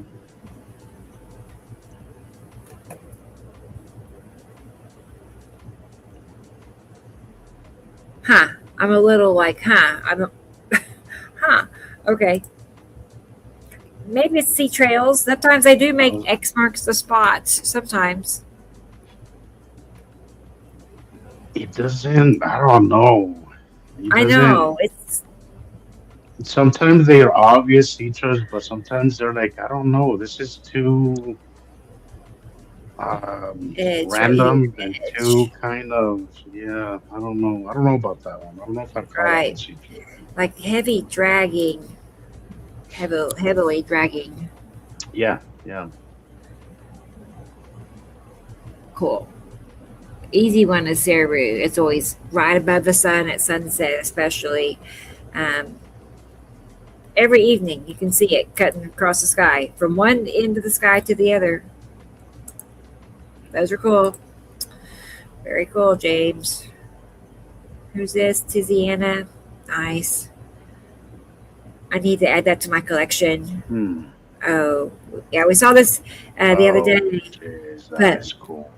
S1: I'm a little like, okay. Maybe it's sea trails. Sometimes they do make X marks the spots. Sometimes.
S2: It doesn't. I don't know.
S1: I know. It's.
S2: Sometimes they are obvious features, but sometimes they're like, I don't know. This is too random and too kind of. Yeah, I don't know. I don't know about that one. I don't know if I'd call it feature.
S1: Like heavy dragging. Heavily dragging.
S2: Yeah.
S1: Cool. Easy one is Ceru. It's always right above the sun at sunset, especially. Every evening you can see it cutting across the sky from one end of the sky to the other. Those are cool. Very cool, James. Who's this? Tiziana. Nice. I need to add that to my collection. Oh, yeah, we saw this the other day.
S2: Geez, that's cool.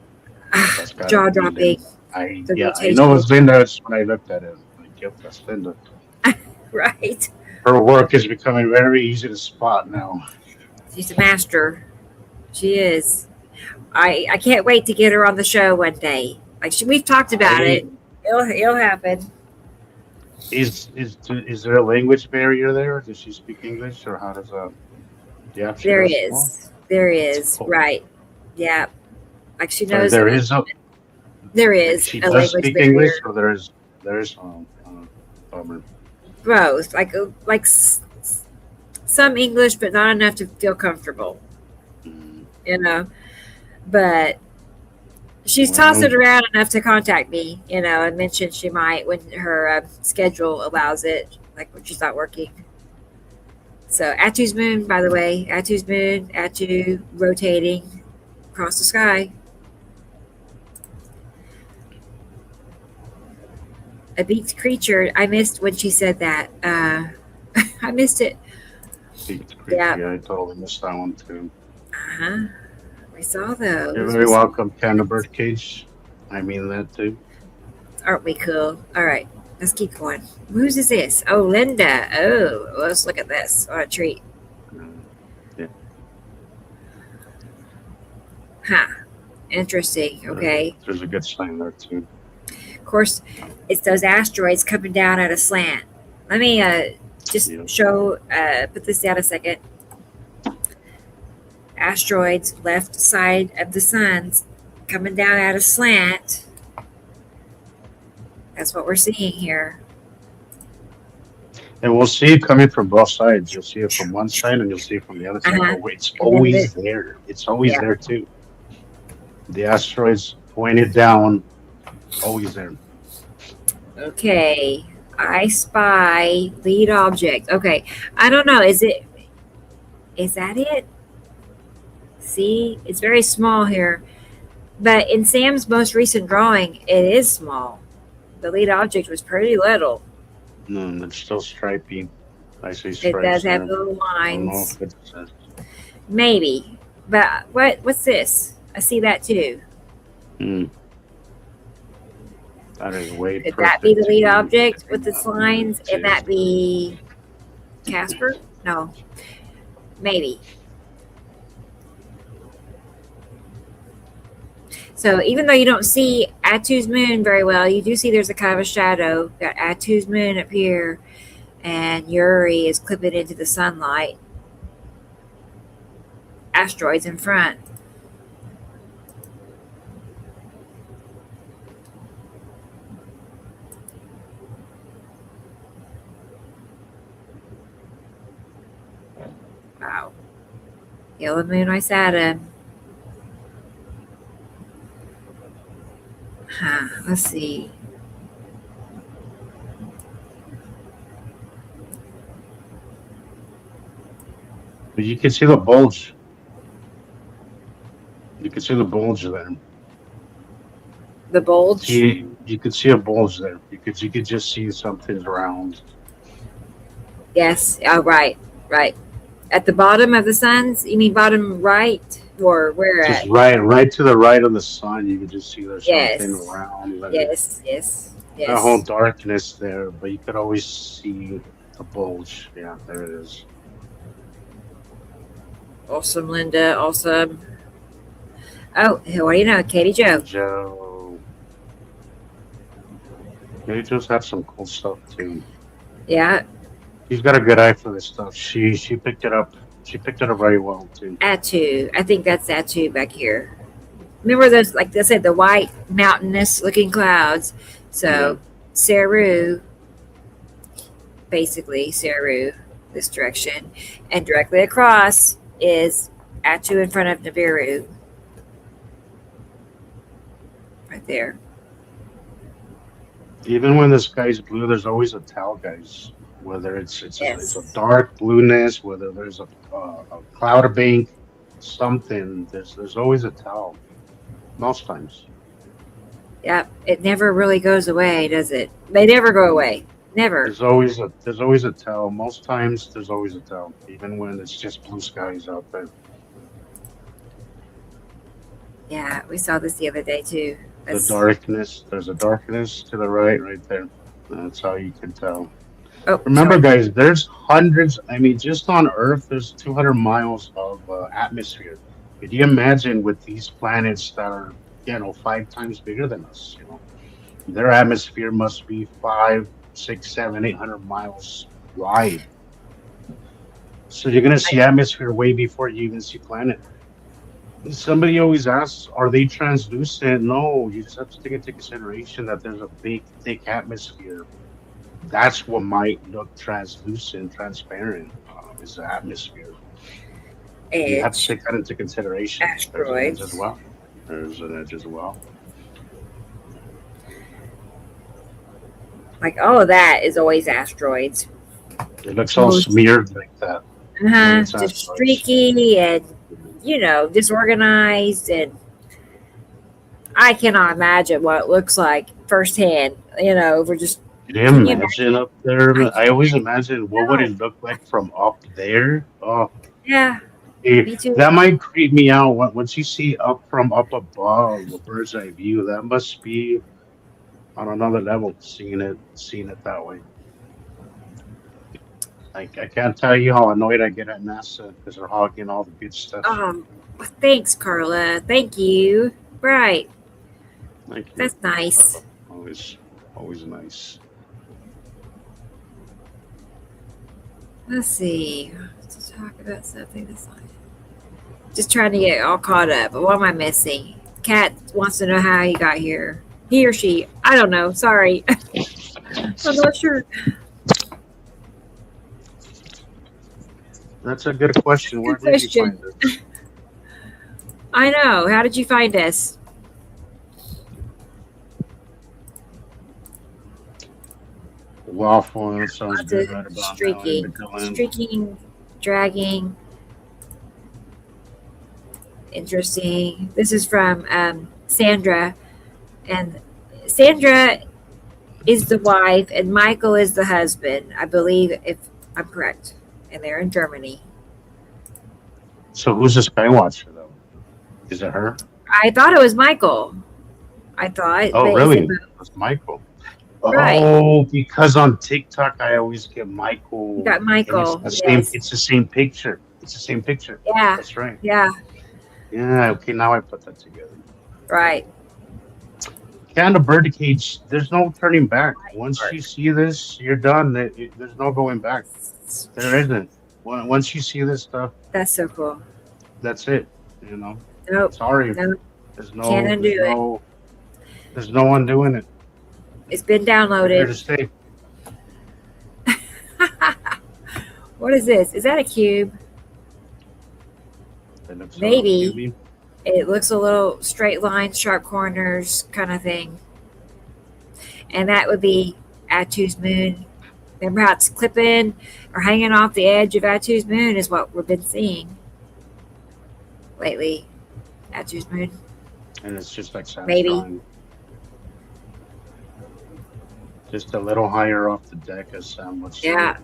S1: Jaw dropping.
S2: I know it's Linda when I looked at it. Like, yep, that's Linda.
S1: Right.
S2: Her work is becoming very easy to spot now.
S1: She's a master. She is. I can't wait to get her on the show one day. Like we've talked about it. It'll happen.
S2: Is there a language barrier there? Does she speak English, or how does Yeah, she
S1: There
S2: does. Oh,
S1: is. There
S2: that's
S1: is.
S2: cool.
S1: Right. Yeah. Like she
S2: So
S1: knows
S2: there is a
S1: there is
S2: she
S1: a
S2: does
S1: language
S2: speak English,
S1: barrier.
S2: or there's bummer.
S1: Both. Some English, but not enough to feel comfortable.
S2: Mm,
S1: You know. But she's tossed
S2: well,
S1: it around enough to contact me. And mentioned she might when her schedule allows it, like when she's not working. So Atu's moon, by the way, Atu's moon, Atu rotating across the sky. A beaked creature. I missed when she said that. I missed it.
S2: beaked creature.
S1: Yeah.
S2: Yeah, I totally missed that one too.
S1: Uh-huh. We saw
S2: You're
S1: those.
S2: very welcome, Canada Birdcage. I mean that too.
S1: Aren't we cool? All right. Let's keep going. Whose is this? Oh, Linda. Oh, let's look at this. What a treat.
S2: Yeah,
S1: Huh. Interesting. Okay.
S2: there's a good sign there too.
S1: Of course, it's those asteroids coming down at a slant. Let me just
S2: Yeah.
S1: show, put this down a second. Asteroids, left side of the sun, coming down at a slant. That's what we're seeing here.
S2: And we'll see it coming from both sides. You'll see it from one side, and you'll see it from the other side.
S1: Uh-huh.
S2: But it's always there. It's always
S1: Yeah.
S2: there too. The asteroids pointed down, always there.
S1: Okay. I spy lead object. Okay. I don't know. Is that it? See, it's very small here. But in Sam's most recent drawing, it is small. The lead object was pretty little.
S2: No, it's still stripy. I see
S1: It
S2: stripes
S1: does
S2: there.
S1: have little
S2: I don't know
S1: lines.
S2: if it's
S1: Maybe. But what's this? I see that too.
S2: that is way
S1: Could
S2: perfect.
S1: that be the
S2: to
S1: lead
S2: me.
S1: object with its lines?
S2: It
S1: And
S2: is.
S1: that be Casper? No. Maybe. So even though you don't see Atu's moon very well, you do see there's a kind of a shadow. Got Atu's moon up here, and Yuri is clipping into the sunlight. Asteroids in front. Wow. Yellow moon, I Saturn. Huh, let's see.
S2: But you can see the bulge. You can see the bulge there.
S1: The bulge?
S2: You could see a bulge there because you could just see something's round.
S1: Yes. Oh, right. Right. At the bottom of the suns? You mean bottom right? Or where
S2: Just
S1: at?
S2: right to the right of the sun, you could just see there's
S1: Yes.
S2: something around. Like
S1: Yes.
S2: a whole darkness there, but you could always see the bulge. Yeah, there it is.
S1: Awesome, Linda. Awesome. Oh, what do you know? Katie Joe.
S2: Joe. They just have some cool stuff too.
S1: Yeah.
S2: She's got a good eye for this stuff. She picked it up. She picked it up very well too.
S1: Atu. I think that's Atu back here. Remember those, like I said, the white mountainous looking clouds. So Saru, basically Saru, this direction. And directly across is Atu in front of Nibiru. Right there.
S2: Even when the sky's blue, there's always a towel, guys. Whether it's
S1: Yes.
S2: a dark blueness, whether there's a cloud bank, something. There's always a towel. Most times.
S1: Yep. It never really goes away, does it? They never go away. Never.
S2: There's always a towel. Most times there's always a towel, even when it's just blue skies out there.
S1: Yeah, we saw this the other day too.
S2: There's a darkness to the right there. That's how you can tell.
S1: Oh,
S2: Remember,
S1: sorry.
S2: guys, there's hundreds. I mean, just on Earth, there's 200 miles of atmosphere. Could you imagine with these planets that are, 5 times bigger than us? Their atmosphere must be 5 6, 7, 800 miles wide. So you're gonna see atmosphere way before you even see planet. Somebody always asks, are they translucent? No, you just have to take into consideration that there's a big, thick atmosphere. That's what might look translucent, transparent, is the atmosphere. You have to
S1: Edge,
S2: take that into consideration. There's an edge as
S1: asteroids.
S2: well. There's an edge as well.
S1: Like all of that is always asteroids.
S2: It looks all smeared like that.
S1: Just streaky and disorganized, and I cannot imagine what it looks like firsthand. For just
S2: Can you imagine up there? I always imagine what would it look like from up there. Oh,
S1: yeah, me too.
S2: that might creep me out. Once you see from up above, a bird's eye view, that must be on another level. Seeing it that way. I can't tell you how annoyed I get at NASA because they're hogging all the good stuff.
S1: Thanks, Carla. Thank you. Right.
S2: Thank you.
S1: That's nice.
S2: Always nice.
S1: Let's see. Let's talk about something that's like just trying to get all caught up. But what am I missing? Kat wants to know how he got here. He or she. I don't know. Sorry. I'm not sure.
S2: That's a good question. Where did you find this?
S1: I know. How did you find us?
S2: Waffle. That sounds good right about
S1: streaking, dragging. Interesting. This is from Sandra, and Sandra is the wife, and Michael is the husband, I believe, if I'm correct. And they're in Germany.
S2: So who's the spy watcher though? Is it her?
S1: I thought it was Michael.
S2: Oh, really? It was Michael. Right. Oh, because on TikTok I always get Michael.
S1: You got Michael.
S2: It's the same picture.
S1: Yeah.
S2: That's right.
S1: Yeah.
S2: Yeah. Okay. Now I put that together.
S1: Right.
S2: And the birdcage. There's no turning back. Once you see this, you're done. There's no going back. There isn't. Once you see this stuff,
S1: that's so cool.
S2: That's it.
S1: Nope.
S2: Sorry.
S1: Nope.
S2: Can't undo it. There's no one doing it.
S1: It's been downloaded.
S2: Here to stay.
S1: What is this? Is that a cube? Maybe. It looks a little straight lines, sharp corners kind of thing. And that would be Atu's moon. Remember how it's clipping or hanging off the edge of Atu's moon is what we've been seeing lately. Atu's moon.
S2: And it's just like
S1: maybe.
S2: Just a little higher off the deck as Sam would say.
S1: Yeah.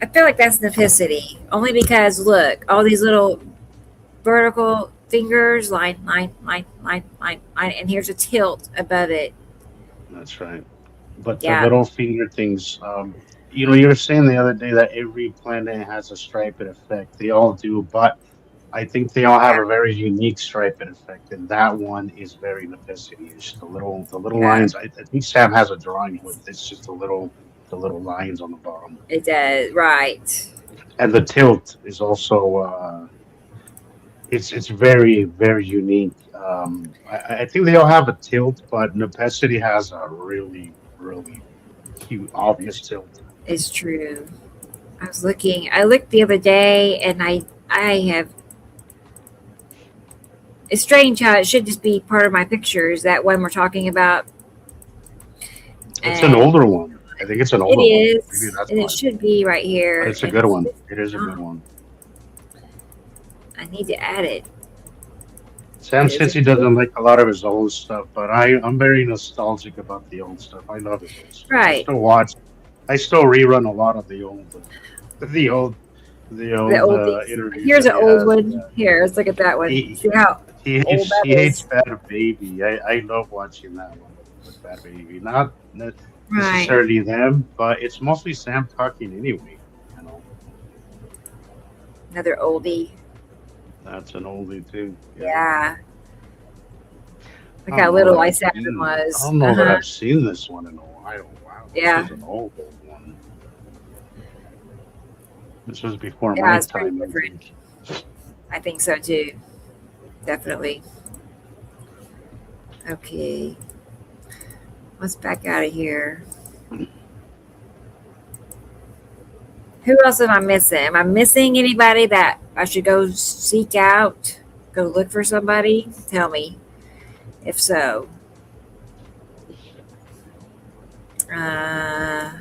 S1: I feel like that's Nefficity. Only because, look, all these little vertical fingers, line, and here's a tilt above it.
S2: That's right. But the little finger things, you were saying the other day that every planet has a striped effect. They all do, but I think they all have a very unique striped effect, and that one is very Nefficity-ish. The little lines. I think Sam has a drawing with it's just the little lines on the bottom.
S1: It does, right.
S2: And the tilt is also it's very, very unique. I think they all have a tilt, but Nefficity has a really, really cute, obvious tilt.
S1: It's true. I looked the other day, and I have. It's strange how it should just be part of my pictures, that one we're talking about.
S2: It's an older one. I think it's an older one.
S1: It is, and it should be right here.
S2: But it's a good one. It is a good one.
S1: I need to add it.
S2: Sam says he doesn't like a lot of his old stuff, but I'm very nostalgic about the old stuff. I love it.
S1: Right.
S2: I still rerun a lot of the old interviews.
S1: Here's an old one. Here, let's look at that one. See how
S2: he hates Bad Baby. I love watching that one with Bad Baby. Not necessarily them, but it's mostly Sam talking anyway.
S1: Another oldie.
S2: That's an oldie too.
S1: Yeah. Look how little I Saturn
S2: I
S1: was.
S2: don't know that I've seen this one in a while. Wow,
S1: Yeah.
S2: this is an old one. This was before
S1: Yeah,
S2: my
S1: it's pretty
S2: time, I
S1: different.
S2: think.
S1: I think so too. Definitely. Okay. Let's back out of here. Who else am I missing? Am I missing anybody that I should go seek out? Go look for somebody? Tell me if so. Oh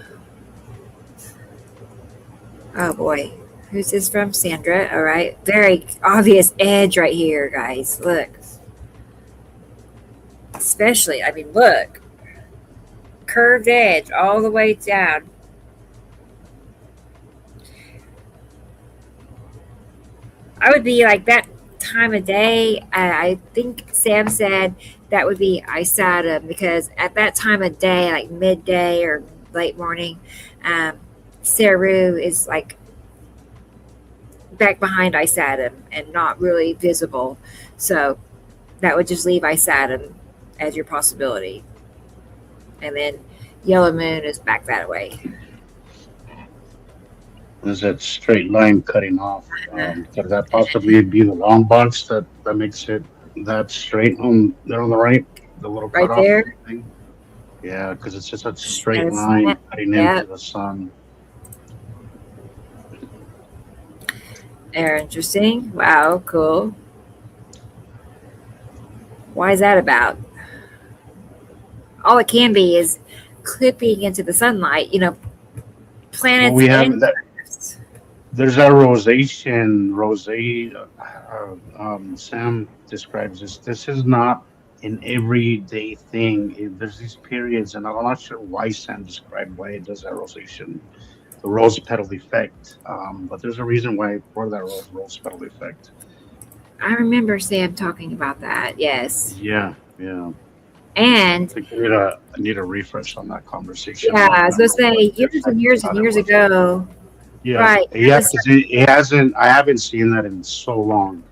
S1: boy. Who's this from? Sandra. All right. Very obvious edge right here, guys. Look. Especially, I mean, look. Curved edge all the way down. I would be like that time of day. I think Sam said that would be Isatum because at that time of day, like midday or late morning, Saru is like back behind Isatum and not really visible. So that would just leave Isatum as your possibility. And then Yellow Moon is back that way.
S2: Is that straight line cutting off? Could that possibly be the long box that makes it that straight on there on the right? The little
S1: Right
S2: cutoff
S1: there?
S2: thing? Yeah, because it's just a straight line cutting into the sun.
S1: Very interesting. Wow, cool. Why is that about? All it can be is clipping into the sunlight, planets.
S2: Well, we have that. There's a rosation. Sam describes this. This is not an everyday thing. There's these periods, and I'm not sure why Sam described why it does that rosation, the rose petal effect. But there's a reason why for that rose petal effect.
S1: I remember Sam talking about that. Yes.
S2: Yeah.
S1: And
S2: I think I need a refresh on that conversation.
S1: Yeah, I was gonna say years and years ago.
S2: Yeah,
S1: right.
S2: It hasn't. I haven't seen that in so long.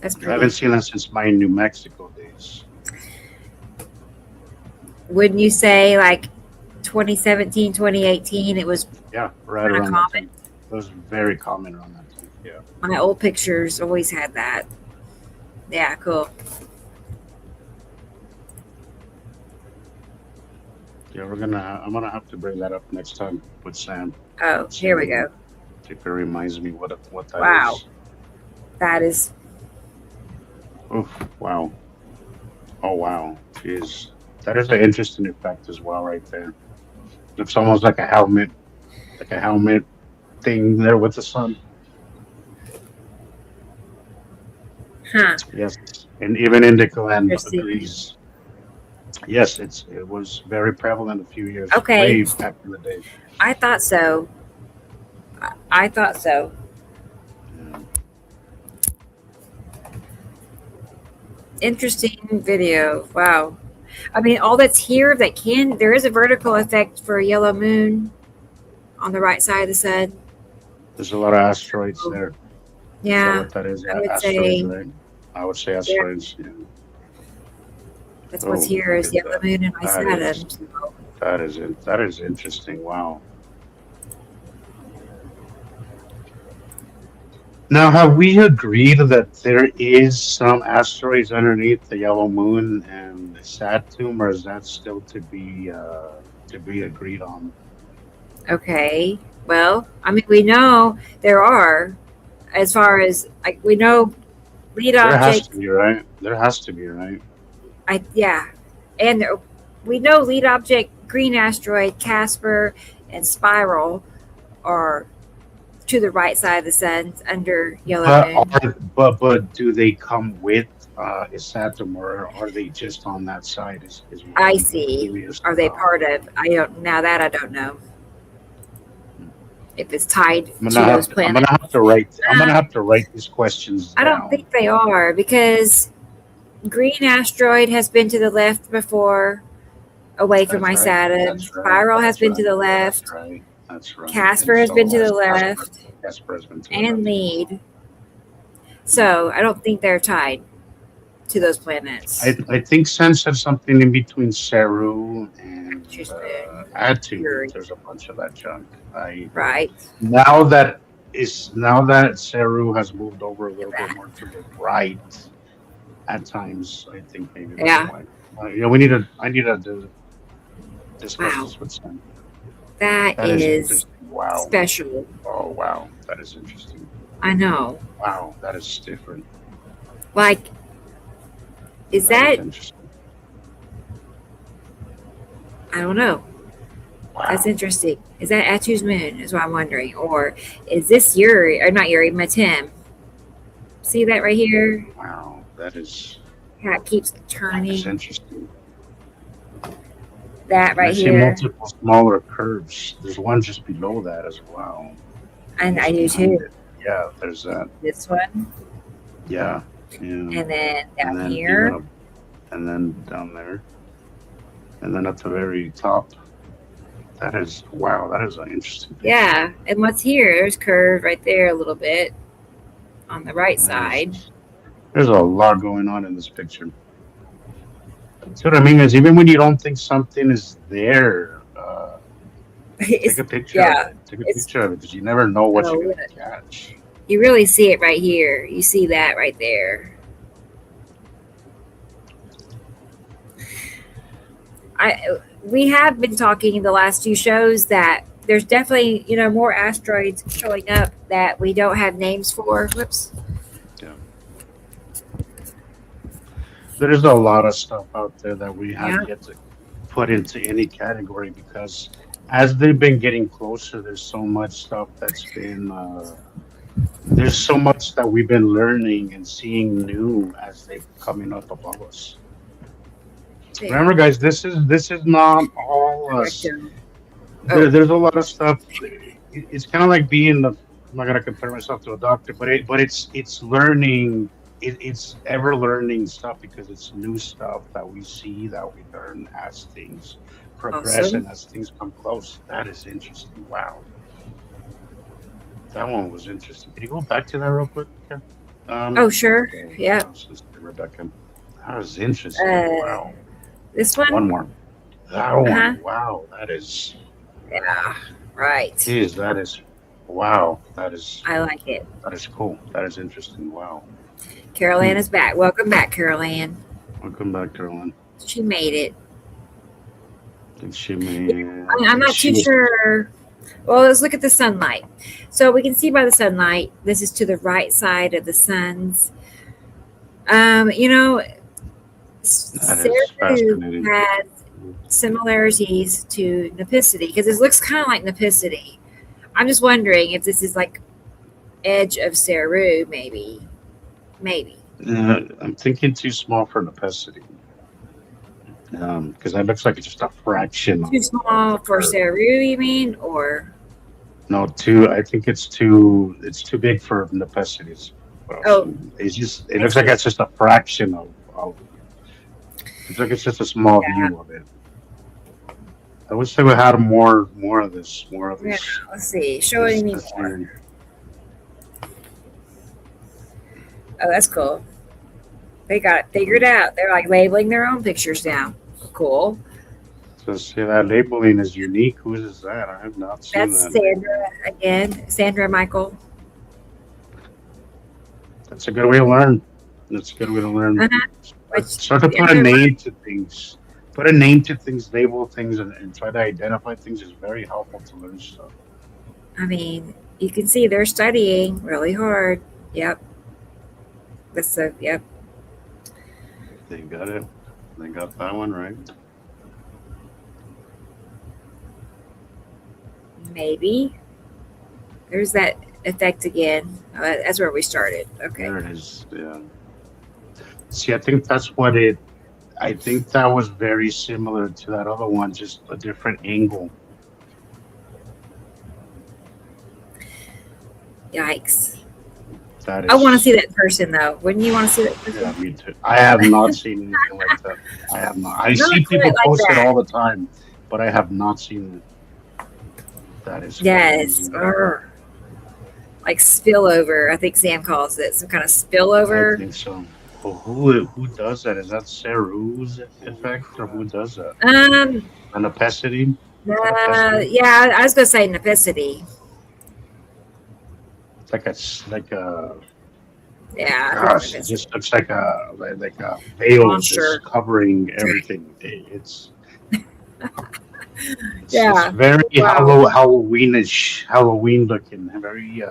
S1: That's pretty.
S2: I haven't seen that since my New Mexico days.
S1: Wouldn't you say like 2017, 2018? It was
S2: right around that time. It was very common around that time. Yeah.
S1: My old pictures always had that. Yeah, cool.
S2: Yeah, I'm gonna have to bring that up next time with Sam.
S1: Oh, here we go.
S2: If it reminds me what that is.
S1: Wow. That is.
S2: Oof! Wow. Oh wow. Jeez. That is an interesting effect as well, right there. It's almost like a helmet thing there with the sun.
S1: Huh.
S2: Yes, and even Indica Land agrees. Yes, it was very prevalent a few years way back in the day.
S1: I thought so. Yeah. Interesting video. Wow. I mean, all that's here there is a vertical effect for a yellow moon on the right side of the sun.
S2: There's a lot of asteroids there.
S1: Yeah.
S2: Is that what that is?
S1: I would
S2: asteroids, right? I would say asteroids. Yeah.
S1: That's what's here is yellow moon and Saturn.
S2: That is interesting. Wow. Now, have we agreed that there is some asteroids underneath the yellow moon and the Saturn, or is that still to be agreed on?
S1: Okay. Well, I mean, we know there are, as far as like we know, lead object.
S2: There has to be, right? There has to be, right?
S1: And we know lead object, green asteroid, Casper, and Spiral are to the right side of the sun under yellow moon.
S2: But do they come with Saturn, or are they just on that side?
S1: I see. Are they part of? I don't know. If it's tied to those planets.
S2: I'm gonna have to write these questions down.
S1: I don't think they are, because green asteroid has been to the left before, away from my Saturn. Spiral has been to the left.
S2: That's right.
S1: Casper has been to the left.
S2: Casper has been to the
S1: and lead. So I don't think they're tied. to those planets.
S2: I think Sen said something in between Saru and Atu. There's a bunch of that junk.
S1: Right.
S2: Now that Saru has moved over a little bit more to the right, at times I think maybe that's why. I need to discuss this with Sen.
S1: That is
S2: wow.
S1: special.
S2: Oh wow, that is interesting.
S1: I know.
S2: Wow, that is different.
S1: Like, is that
S2: interesting?
S1: I don't know.
S2: Wow.
S1: That's interesting. Is that Atu's moon? Is what I'm wondering. Or is this Yuri? Or not Yuri, Matim? See that right here?
S2: Wow, that is.
S1: How it keeps turning.
S2: That's interesting.
S1: That right here.
S2: I see multiple smaller curves. There's one just below that as well.
S1: And I do too.
S2: Yeah, there's that.
S1: This one.
S2: Yeah.
S1: And then down here.
S2: And then down there. And then at the very top. That is, wow, that is an interesting picture. Yeah,
S1: and what's here? There's curve right there a little bit on the right side.
S2: There's a lot going on in this picture. So what I mean is, even when you don't think something is there, take a picture of it. Take a picture of it, because you never know what you're going to catch.
S1: You really see it right here. You see that right there. We have been talking in the last few shows that there's definitely, more asteroids showing up that we don't have names for. Whoops.
S2: Yeah. There's a lot of stuff out there that we haven't yet to put into any category, because as they've been getting closer, there's so much stuff that's been, there's so much that we've been learning and seeing new as they're coming up above us. Remember, guys, this is not all us. There's a lot of stuff. It's kind of like being I'm not gonna compare myself to a doctor, but it's learning. It's ever learning stuff, because it's new stuff that we see, that we learn as things progress and as things come close. That is interesting. Wow, that one was interesting. Can you go back to that real quick?
S1: Sure. Yeah.
S2: Rebecca, that was interesting. Wow.
S1: This one?
S2: One more. That one. Wow, that is.
S1: Yeah, right.
S2: Jeez, that is. Wow, that is.
S1: I like it.
S2: That is cool. That is interesting. Wow.
S1: Carol Ann is back. Welcome back, Carol Ann.
S2: Welcome back, Carol Ann.
S1: She made it.
S2: Did she made it?
S1: I'm not too sure. Well, let's look at the sunlight. So we can see by the sunlight, this is to the right side of the sun's. Saru has similarities to Nepicity, because it looks kind of like Nepicity. I'm just wondering if this is like edge of Saru, maybe.
S2: I'm thinking too small for Nepicity, because that looks like it's just a fraction.
S1: Too small for Saru, you mean, or?
S2: No, I think it's too big for Nepicity. Well, it looks like it's just a fraction of. It's like it's just a small view of it. I wish they would have had more of this. Yeah,
S1: let's see. Showing me more. Oh, that's cool. They got it figured out. They're like labeling their own pictures now. Cool.
S2: So see, that labeling is unique. Who is that? I have not seen that.
S1: That's Sandra again. Sandra Michael.
S2: That's a good way to learn. Start to put a name to things. Put a name to things, label things, and try to identify things is very helpful to learn stuff.
S1: I mean, you can see they're studying really hard. Yep. Yep.
S2: They got it. They got that one right.
S1: Maybe. There's that effect again. That's where we started. Okay.
S2: There it is. Yeah. See, I think that's what I think that was very similar to that other one, just a different angle.
S1: Yikes. I want to see that in person, though. Wouldn't you want to see that in person?
S2: Yeah, me too. I have not seen anything like that. I have not. I see people post it all the time, but I have not seen it. That is
S1: like spillover. I think Sam calls it some kind of spillover.
S2: I think so. Well, who does that? Is that Saru's effect, or who does that?
S1: Um,
S2: An opacity? Is that opacity?
S1: yeah, I was gonna say Neficity.
S2: It's like a
S1: Yeah, I think
S2: gosh, it
S1: Neficity.
S2: just looks like a veil just
S1: Monster.
S2: covering everything. It's
S1: Yeah.
S2: very
S1: Wow.
S2: Halloweenish, Halloween looking, very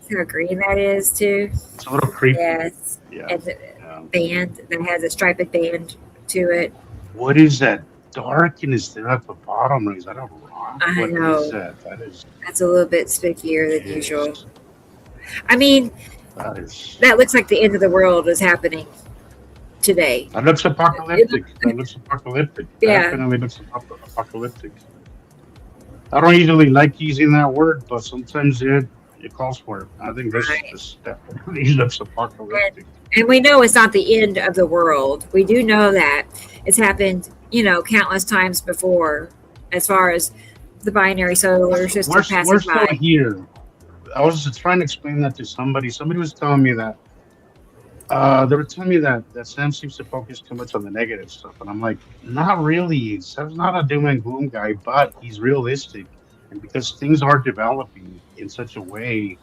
S1: See how green that is too.
S2: it's a little creepy.
S1: Yes,
S2: Yeah.
S1: and the
S2: Um,
S1: band that has a striped band to it.
S2: what is that dark and is there at the bottom? Is that a rock?
S1: I
S2: What is
S1: know
S2: that? That is
S1: that's a little bit spookier than usual.
S2: jeez.
S1: I mean,
S2: That is
S1: that looks like the end of the world is happening today.
S2: that looks apocalyptic. That looks apocalyptic.
S1: Yeah,
S2: Definitely looks apocalyptic. I don't usually like using that word, but sometimes it calls for it. I think
S1: right.
S2: this definitely looks
S1: And,
S2: apocalyptic.
S1: and we know it's not the end of the world. We do know that it's happened, countless times before, as far as the binary solar system
S2: We're
S1: passing
S2: still
S1: by.
S2: here. I was just trying to explain that to somebody. Somebody was telling me that they were telling me that Sam seems to focus too much on the negative stuff, and I'm like, not really. Sam's not a doom and gloom guy, but he's realistic, and because things are developing in such a way,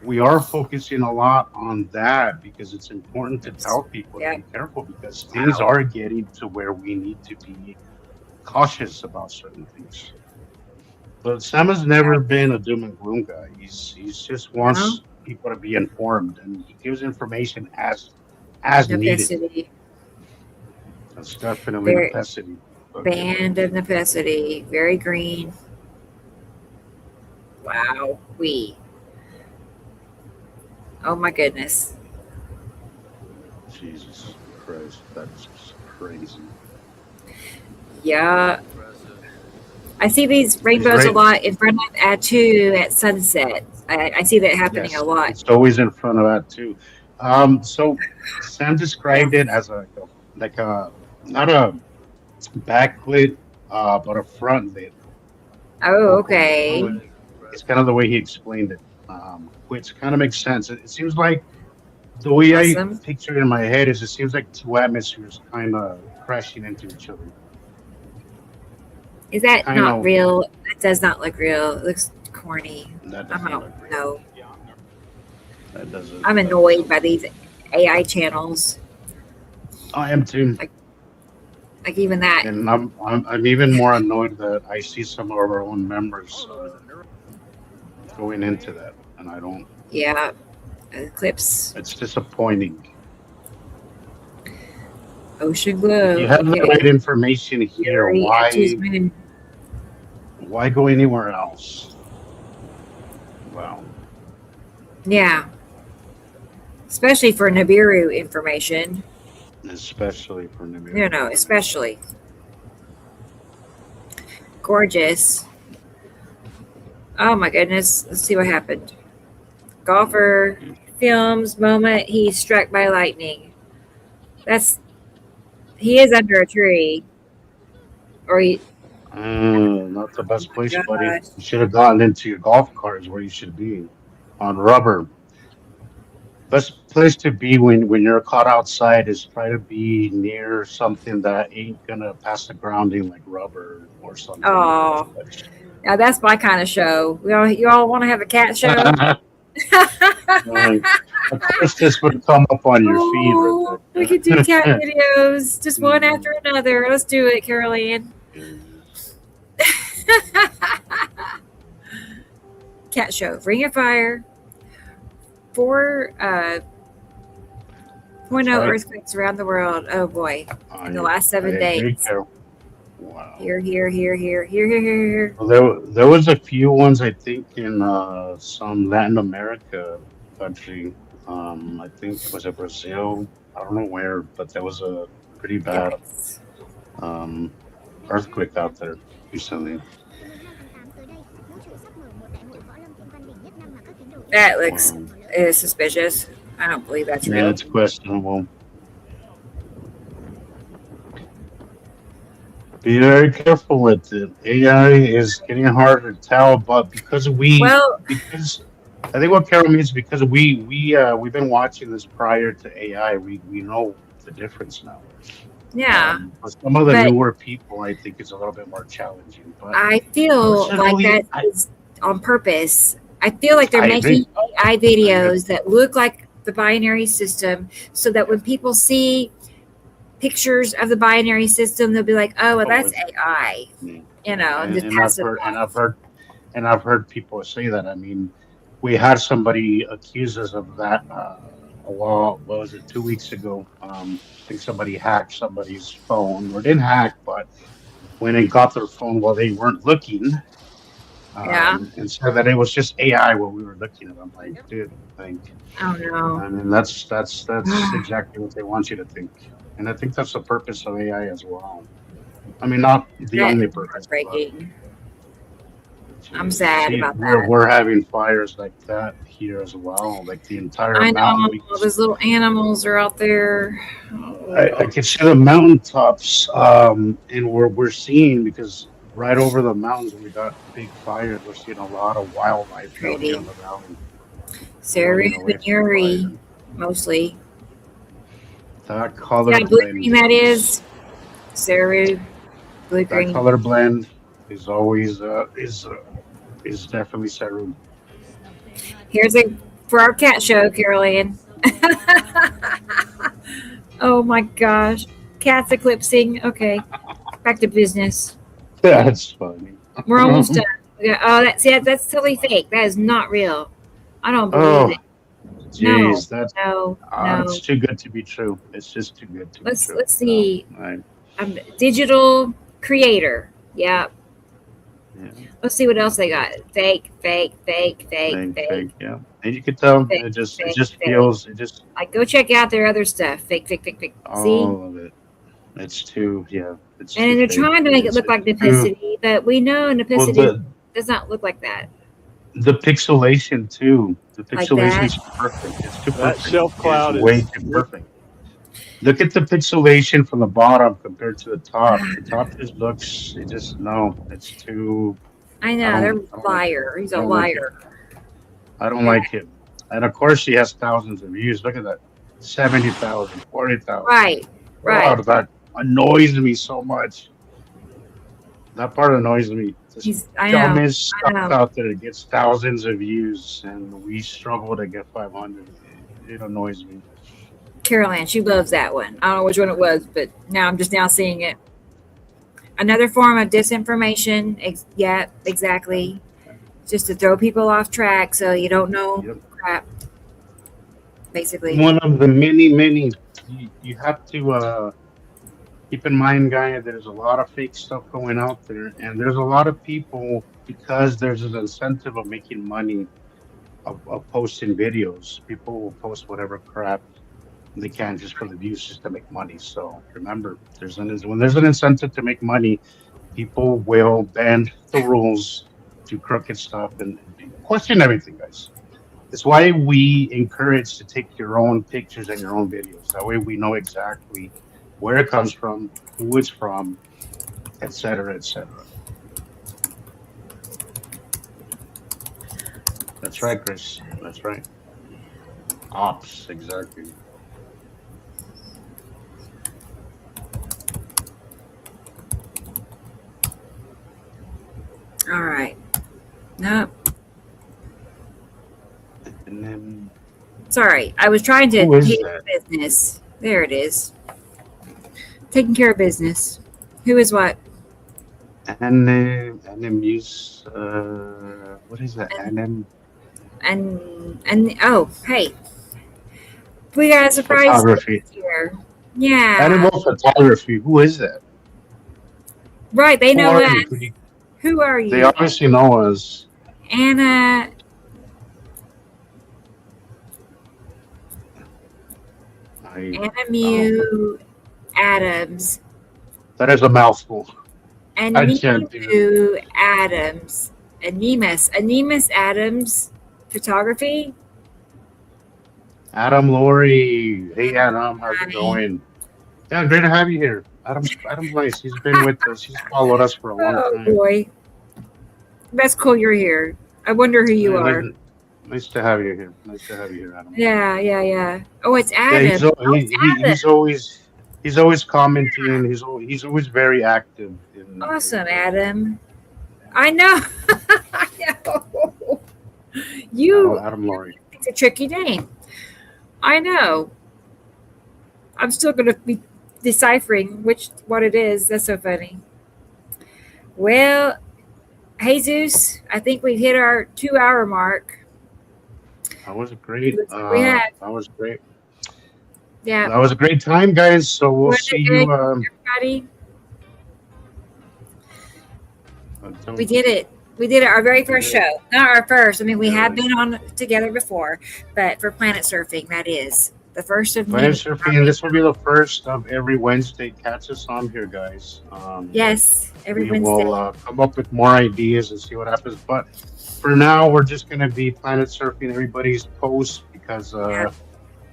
S2: we are focusing a lot on that because it's important to
S1: Oops.
S2: tell people to
S1: Yeah.
S2: be careful because things
S1: Wow.
S2: are getting to where we need to be cautious about certain things. But Sam has never been a doom and gloom guy. He's just
S1: No.
S2: wants people to be informed, and he gives information as needed.
S1: Necessity.
S2: That's definitely
S1: Very
S2: necessity. Okay.
S1: band of necessity. Very green. Wow. Oh my goodness.
S2: Jesus Christ, that is just crazy.
S1: Yeah. I see these
S2: He's
S1: rainbows a
S2: right.
S1: lot in front of Atu at sunset. I see that happening a
S2: Yes,
S1: lot.
S2: it's always in front of that too. So Sam described it
S1: Yes.
S2: as like a not a backlit, but a front lit
S1: Oh,
S2: focal
S1: okay.
S2: moon. It's kind of the way he explained it, which kind of makes sense. It seems like the way I
S1: Awesome.
S2: picture it in my head is it seems like two atmospheres kind of crashing into each other.
S1: Is that
S2: Kind
S1: not
S2: of
S1: real? It does not look real. It looks corny.
S2: that
S1: I
S2: doesn't
S1: don't
S2: look real.
S1: know. I'm
S2: That doesn't
S1: annoyed by
S2: look
S1: these
S2: real.
S1: AI channels.
S2: I am too,
S1: Like like even that.
S2: and I'm even more annoyed that I see some of our own members going into that, and I don't.
S1: Yeah. Eclipse.
S2: It's disappointing.
S1: Ocean
S2: If you
S1: glow.
S2: have the
S1: Okay.
S2: right information here,
S1: Fury Atu's moon.
S2: why go anywhere else? Wow.
S1: Yeah. Especially for Nibiru information.
S2: Especially for
S1: No,
S2: Nibiru.
S1: no, especially. Gorgeous. Oh my goodness. Let's see what happened. Golfer films moment he's struck by lightning. That's he is under a tree. Or he
S2: Not the
S1: oh
S2: best
S1: my
S2: place, buddy.
S1: gosh.
S2: You should have gotten into your golf cart is where you should be. On rubber. Best place to be when you're caught outside is try to be near something that ain't gonna pass the grounding like rubber or something like
S1: Oh.
S2: that.
S1: Now that's my kind of show. You all want to have a cat show?
S2: Like, of course, this would come up on your feed,
S1: Oh, we could do cat
S2: Rebecca.
S1: videos, just one after another. Let's do it, Caroline. Cat show. Ring of Fire. 4.0
S2: Right.
S1: earthquakes around the world. Oh boy. In the last
S2: I
S1: 7
S2: agree,
S1: days.
S2: Carol. Wow.
S1: Here, here, here, here, here, here, here, here.
S2: Well, there was a few ones I think in some Latin America country. I think was it Brazil? I don't know where, but there was a pretty bad
S1: Yes.
S2: um, earthquake out there recently.
S1: That looks
S2: Um,
S1: suspicious. I don't believe that's
S2: yeah,
S1: real.
S2: it's questionable. Be very careful with it. AI is getting harder to tell, but
S1: Well,
S2: because I think what Carol means because we've been watching this prior to AI. We know the difference now.
S1: Yeah.
S2: For some of the
S1: But
S2: newer people, I think it's a little bit more challenging. But
S1: I feel like
S2: personally,
S1: that is on purpose. I feel like they're
S2: I agree.
S1: making AI
S2: I agree.
S1: videos that look like the binary system so that when people see pictures of the binary system, they'll be like, oh, well,
S2: Oh,
S1: that's AI,
S2: yeah.
S1: and just
S2: And
S1: pass it off.
S2: I've heard people say that. I mean, we had somebody accuse us of that. Well, what was it? 2 weeks ago. I think somebody hacked somebody's phone, or didn't hack, but went and got their phone while they weren't looking,
S1: Yeah.
S2: and said that it was just AI while we were looking at. I'm like, dude, think.
S1: Oh, no.
S2: I mean, that's exactly what they want you to think, and I think that's the purpose of AI as well. I mean, not the
S1: That
S2: only
S1: is
S2: purpose, but
S1: heartbreaking. I'm
S2: geez,
S1: sad
S2: see,
S1: about that.
S2: we're having fires like that here as well. Like the entire
S1: I
S2: mountain,
S1: know
S2: we can
S1: those little animals are out there.
S2: I can see the mountaintops, and we're seeing because right over the mountains we got big fires. We're seeing a lot of wildlife down here
S1: Pretty.
S2: in the valley
S1: Saru
S2: running away
S1: and
S2: from fire.
S1: Yuri, mostly.
S2: That color
S1: Yeah, blue
S2: blend
S1: green that is. Saru, blue
S2: that
S1: green.
S2: color blend is always is definitely Saru.
S1: Here's a for our cat show, Carol Ann. Oh my gosh. Cats eclipsing. Okay. Back to business.
S2: That's funny.
S1: We're almost done. Oh, that's totally fake. That is not real. I don't believe
S2: Oh,
S1: it. No,
S2: jeez, that's
S1: no,
S2: it's
S1: no.
S2: too good to be true. It's just too good to be true.
S1: Let's
S2: No,
S1: see. Digital creator. Yeah.
S2: yeah.
S1: Let's see what else they got. Fake, fake, fake, fake, fake,
S2: Fake, yeah. And you can tell
S1: fake,
S2: it
S1: fake,
S2: just
S1: fake.
S2: feels it just
S1: Like go check out their other stuff. Fake, fake, fake, fake. See?
S2: all of it. It's too it's too
S1: And they're
S2: fake.
S1: trying to make it look like
S2: It's too
S1: Nipicity, but we know
S2: well
S1: Nipicity does not look like that.
S2: the pixelation too. The
S1: Like that.
S2: pixelation's perfect. It's too
S3: That
S2: perfect.
S3: shelf cloud
S2: It's way
S3: is
S2: too perfect. Look at the pixelation from the bottom compared to the top. The top just looks it just no, it's too
S1: I know, they're
S2: I don't like it.
S1: liar. He's
S2: I
S1: a
S2: don't like it.
S1: liar.
S2: I don't
S1: Yeah.
S2: like it. And of course she has thousands of views. Look at that. 70,000, 40,000.
S1: Right, right.
S2: Oh, that annoys me so much. That part annoys me. This
S1: I know,
S2: dumbest
S1: I
S2: stuff
S1: know.
S2: out there gets thousands of views, and we struggle to get 500. It annoys me.
S1: Carol Ann, she loves that one. I don't know which one it was, but now I'm just now seeing it. Another form of disinformation. Yeah, exactly. Just to throw people off track so you don't know
S2: Yep.
S1: crap, basically.
S2: One of the many. You have to keep in mind, guy, there's a lot of fake stuff going out there, and there's a lot of people because there's an incentive of making money of posting videos. People will post whatever crap they can just for the views, just to make money. So remember, when there's an incentive to make money, people will bend the rules, do crooked stuff, and question everything, guys. It's why we encourage to take your own pictures and your own videos. That way, we know exactly where it comes from, who it's from, etc., etc. That's right, Chris. That's right. Ops, exactly.
S1: All right. Nope.
S2: And then
S1: Sorry. I was trying to
S2: who is
S1: take
S2: that?
S1: business. There it is. Taking care of business. Who is what?
S2: Animuse. What is that?
S1: And oh, hey. We got a surprise
S2: Photography.
S1: here. Yeah.
S2: Animal photography. Who is that?
S1: Right, they
S2: Who
S1: know
S2: are
S1: us.
S2: you?
S1: Who are
S2: They
S1: you?
S2: obviously know us.
S1: Anna. Anna Mew Adams.
S2: That is a mouthful. I can't do
S1: Nibiru Adams. Anemus Adams Photography.
S2: Adam Laurie. Hey Adam, how's
S1: Hi.
S2: it going? Yeah, great to have you here. Adam's nice. He's been with us. He's followed us for a long
S1: Oh
S2: time.
S1: boy. That's cool you're here. I wonder who you are.
S2: Nice to have you here. Nice to have you here, Adam.
S1: Yeah. Oh, it's
S2: Yeah,
S1: Adam.
S2: he's always commenting. He's always very active.
S1: Awesome, Adam. I know. I know. You.
S2: Adam Laurie.
S1: It's a tricky name. I know. I'm still going to be deciphering what it is. That's so funny. Well, Jesus, I think we've hit our 2-hour mark.
S2: That was great.
S1: That
S2: was great.
S1: Yeah.
S2: That was a great time, guys. So we'll see you.
S1: Everybody. We did it. We did it. Our very first show. Not our first. I mean, we have been on together before, but for Planet Surfing, that is the first of
S2: Planet Surfing. This will be the first of every Wednesday. Catch us on here, guys.
S1: Yes, every Wednesday.
S2: We'll come up with more ideas and see what happens. But for now, we're just going to be Planet Surfing everybody's posts because,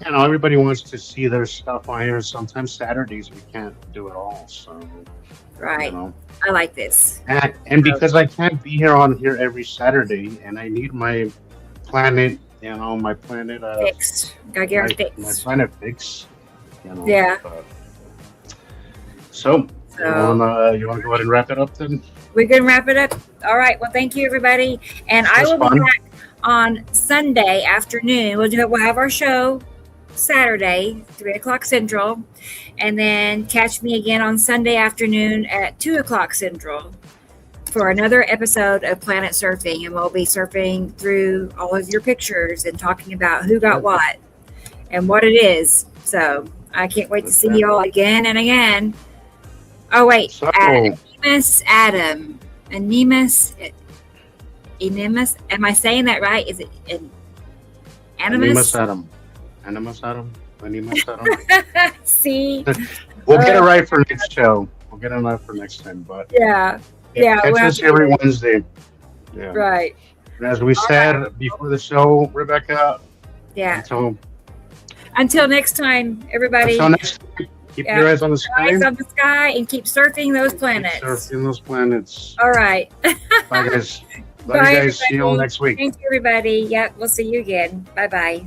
S2: everybody wants to see their stuff on here. Sometimes Saturdays we can't do it all. So,
S1: right. I like this.
S2: And because I can't be on here every Saturday, and I need my planet, my planet
S1: fixed. Gotta get it fixed.
S2: My planet fixed.
S1: Yeah.
S2: So you want to go ahead and wrap it up then?
S1: We're gonna wrap it up. All right. Well, thank you, everybody, and I will be back on Sunday afternoon. We'll have our show Saturday, 3:00 Central, and then catch me again on Sunday afternoon at 2:00 Central for another episode of Planet Surfing, and we'll be surfing through all of your pictures and talking about who got what and what it is. So I can't wait to see you all again and again. Oh wait, Adam. Animus. Am I saying that right? Is it Animus?
S2: Animus Adam.
S1: See?
S2: We'll get it right for next show. We'll get it right for next time. But catch us every Wednesday. Yeah.
S1: Right.
S2: And as we said before the show, Rebecca.
S1: Yeah. Until next time, everybody.
S2: Until next time, keep your eyes on the sky.
S1: Eyes on the sky and keep surfing those planets.
S2: Keep surfing those planets.
S1: All right.
S2: Bye, guys. Bye, guys. See you all next week.
S1: Thank you, everybody. Yep. We'll see you again. Bye-bye.